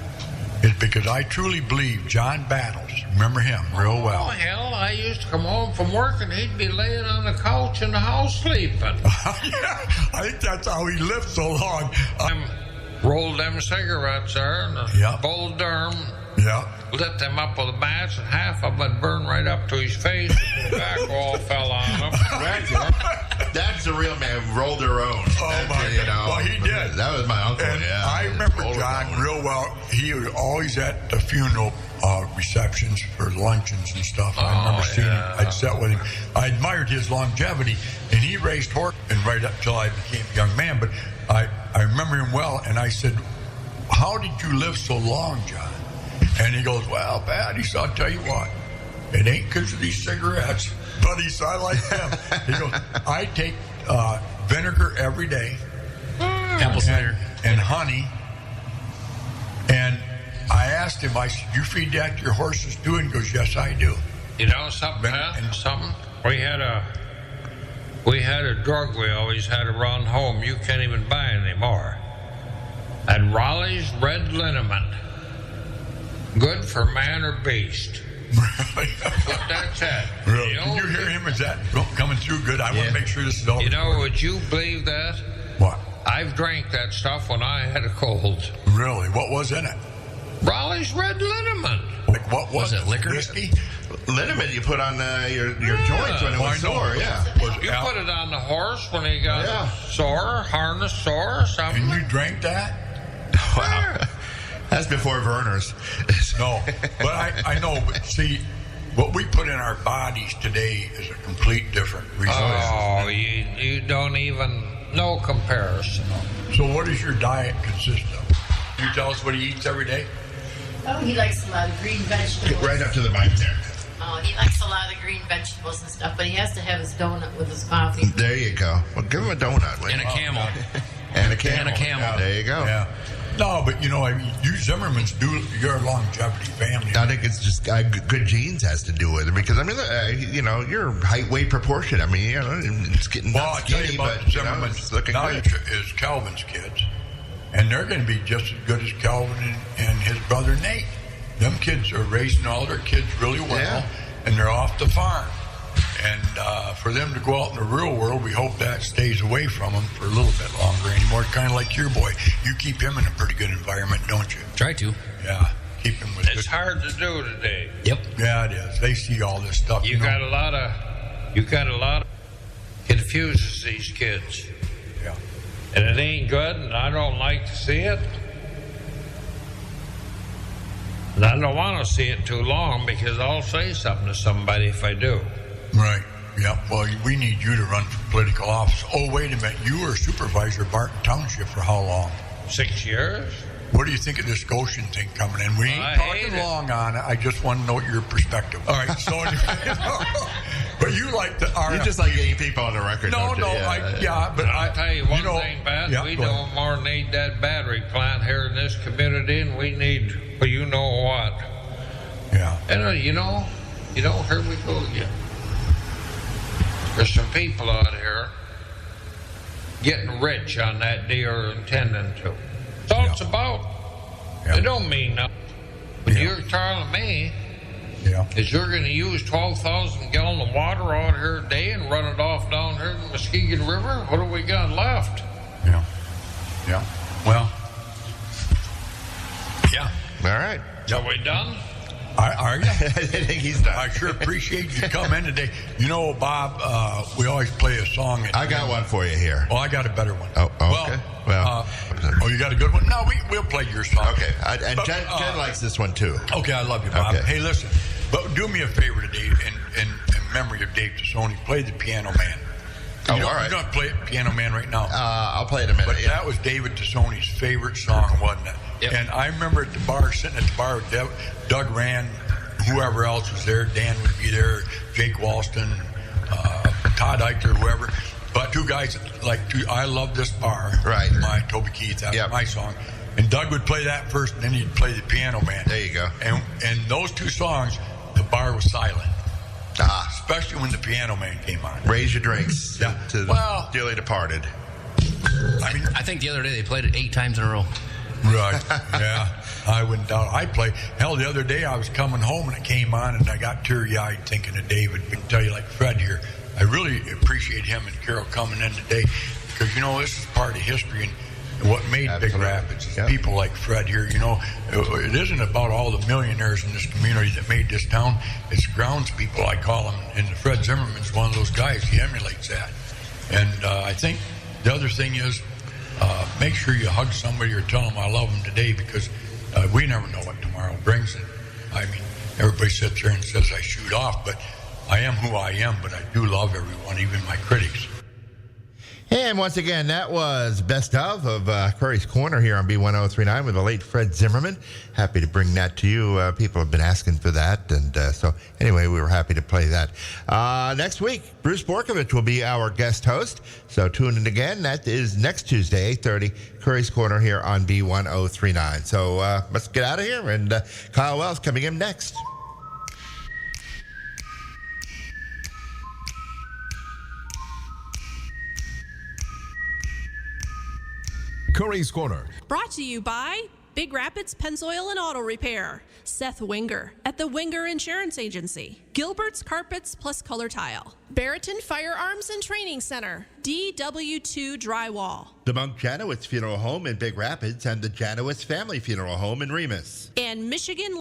is because I truly believe John Battles, remember him real Oh, well. hell, I used to come home from work and he'd be laying on the couch in the house sleeping. Yeah, I think that's how he lived so long. Rolled them cigarettes there and a Yeah. bowl of Durham, Yeah. lit them up with a match, and half of them would burn right up to his face. And the back all fell on him. That's the real man who rolled their own. Oh, That's, my you God. know, Well, he did. That was my uncle, And yeah. I remember Rolled John their own. real well. He was always at the funeral receptions for luncheons and stuff. I remember seeing him. I'd sat with him. I admired his longevity, and he raced horse and right up till I became a young man. But I remember him well, and I said, "How did you live so long, John?" And he goes, "Well, Pat," he said, "I'll tell you what. It ain't because of these cigarettes, but he said, I like them." He goes, "I take vinegar every day, Apple cider. and honey." And I asked him, I said, "You feed that to your horses too?" And he goes, "Yes, I do." You know something, something? We had a drug we always had around home you can't even buy anymore. And Raleigh's Red Liniment. Good for man or beast. Really? But that's it. Really? You Can know, you hear him? Is that coming through good? I want Yeah. to make sure this is all You know, recorded. would you believe that? What? I've drank that stuff when I had a cold. Really? What was in it? Raleigh's Red Liniment. Like, what was it, liquor? Whiskey? Liniment you put on your joints when it Well, was I know. sore, yeah. Was You Al- put it on the horse when he got Yeah. sore, harness sore or something. And you drank that? Wow. That's before Verner's. No. But I know, but see, what we put in our bodies today is a complete different resource. Oh, you don't even, no comparison. So what does your diet consist of? Can you tell us what he eats every day? Oh, he likes a lot of green vegetables. Right up to the mic there. Oh, he likes a lot of green vegetables and stuff, but he has to have his donut with his coffee. There you go. Well, give him a donut. And a camel. And a camel. And a camel. Yeah. There you go. Yeah. No, but you know, I mean, you Zimmermans you're a longevity family. I think it's just good genes has to do with it because I mean, you know, your height weight proportion. I mean, you know, it's getting Well, I'll tell you about but Zimmerman's it's looking now good. is Calvin's kids, and they're going to be just as good as Calvin and his brother Nate. Them kids are raising all their kids really well, and they're off the farm. And for them to go out in the real world, we hope that stays away from them for a little bit longer anymore. Kind of like your boy. You keep him in a pretty good environment, don't you? Try to. Yeah. Keep him with It's hard to do today. Yep. Yeah, it is. They see all this stuff. You got a lot of confuses these kids. Yeah. And it ain't good, and I don't like to see it. And I don't want to see it too long because I'll say something to somebody if I do. Right. Yeah. Well, we need you to run for political office. Oh, wait a minute. You were supervisor of Barton Township for how long? 6 years? What do you think of this Goshen thing coming in? We ain't I talking hate it. long on it. I just want to know your perspective. All right. So, but you like the You just like getting people on the record. No, don't you? no, but I'll tell you one know, thing, Pat. yeah, We go ahead. don't more need that battery plant here in this community, and we need, well, you know what. Yeah. And you know, here we go again. There's some people out here getting rich on that deal or intending to. That's all it's about. Yeah. It don't mean nothing. But Yeah. you're telling me Yeah. is you're going to use 12,000 gallons of water out here a day and run it off down here to the Muskegon River? What do we got left? Yeah. Yeah. Well. Yeah. All right. Are we done? Are you? I think he's done. I sure appreciate you coming today. You know, Bob, we always play a song. I got one for you here. Oh, I got a better one. Oh, okay. Well, oh, you got a good one? No, we'll play your song. Okay. And But, Jen likes this one too. Okay, I love you, Bob. Okay. Hey, listen, but do me a favor today, in memory of Dave Tassoni, play the Piano Man. Oh, You know, all right. You're going to play Piano Man right now. I'll play it in a minute. But yeah. that was David Tassoni's favorite song, wasn't it? Yep. And I remember at the bar, sitting at the bar with Doug Rand, whoever else was there, Dan would be there, Jake Walston, Todd Eichler, whoever. But two guys I Love This Bar. Right. My Toby Keith, that's Yep. my song. And Doug would play that first, and then he'd play the Piano Man. There you go. And those two songs, the bar was silent. Especially when the Piano Man came on. Raise your drinks Yeah. to Well- the dearly departed. I mean, I think the other day they played it 8 times in a row. right. Yeah. I wouldn't doubt it. I'd play. Hell, the other day I was coming home and it came on and I got teary-eyed thinking of David. I can tell you, like Fred here, I really appreciate him and Carol coming in today because, you know, this is part of history and what made Big Absolutely. Rapids is Yep. people like Fred here. You know, it isn't about all the millionaires in this community that made this town. It's grounds people, I call them. And Fred Zimmerman's one of those guys. He emulates that. And I think the other thing is, make sure you hug somebody or tell them I love them today because we never know what tomorrow brings. And I mean, everybody sits there and says I shoot off, but I am who I am, but I do love everyone, even my critics. And once again, that was Best of Curry's Corner here on B1039 with the late Fred Zimmerman. Happy to bring that to you. People have been asking for that. And so anyway, we were happy to play that. Next week, Bruce Borkovich will be our guest host. So tune in again. That is next Tuesday, 8:30, Curry's Corner here on B1039. So let's get out of here. And Kyle Wells coming in next. Curry's Corner. Brought to you by Big Rapids Pennzoil and Auto Repair, Seth Winger at the Winger Insurance Agency, Gilbert's Carpets plus Color Tile, Barrington Firearms and Training Center, DW2 Drywall, The Monk Janowitz Funeral Home in Big Rapids and the Janowitz Family Funeral Home in Remus. and Michigan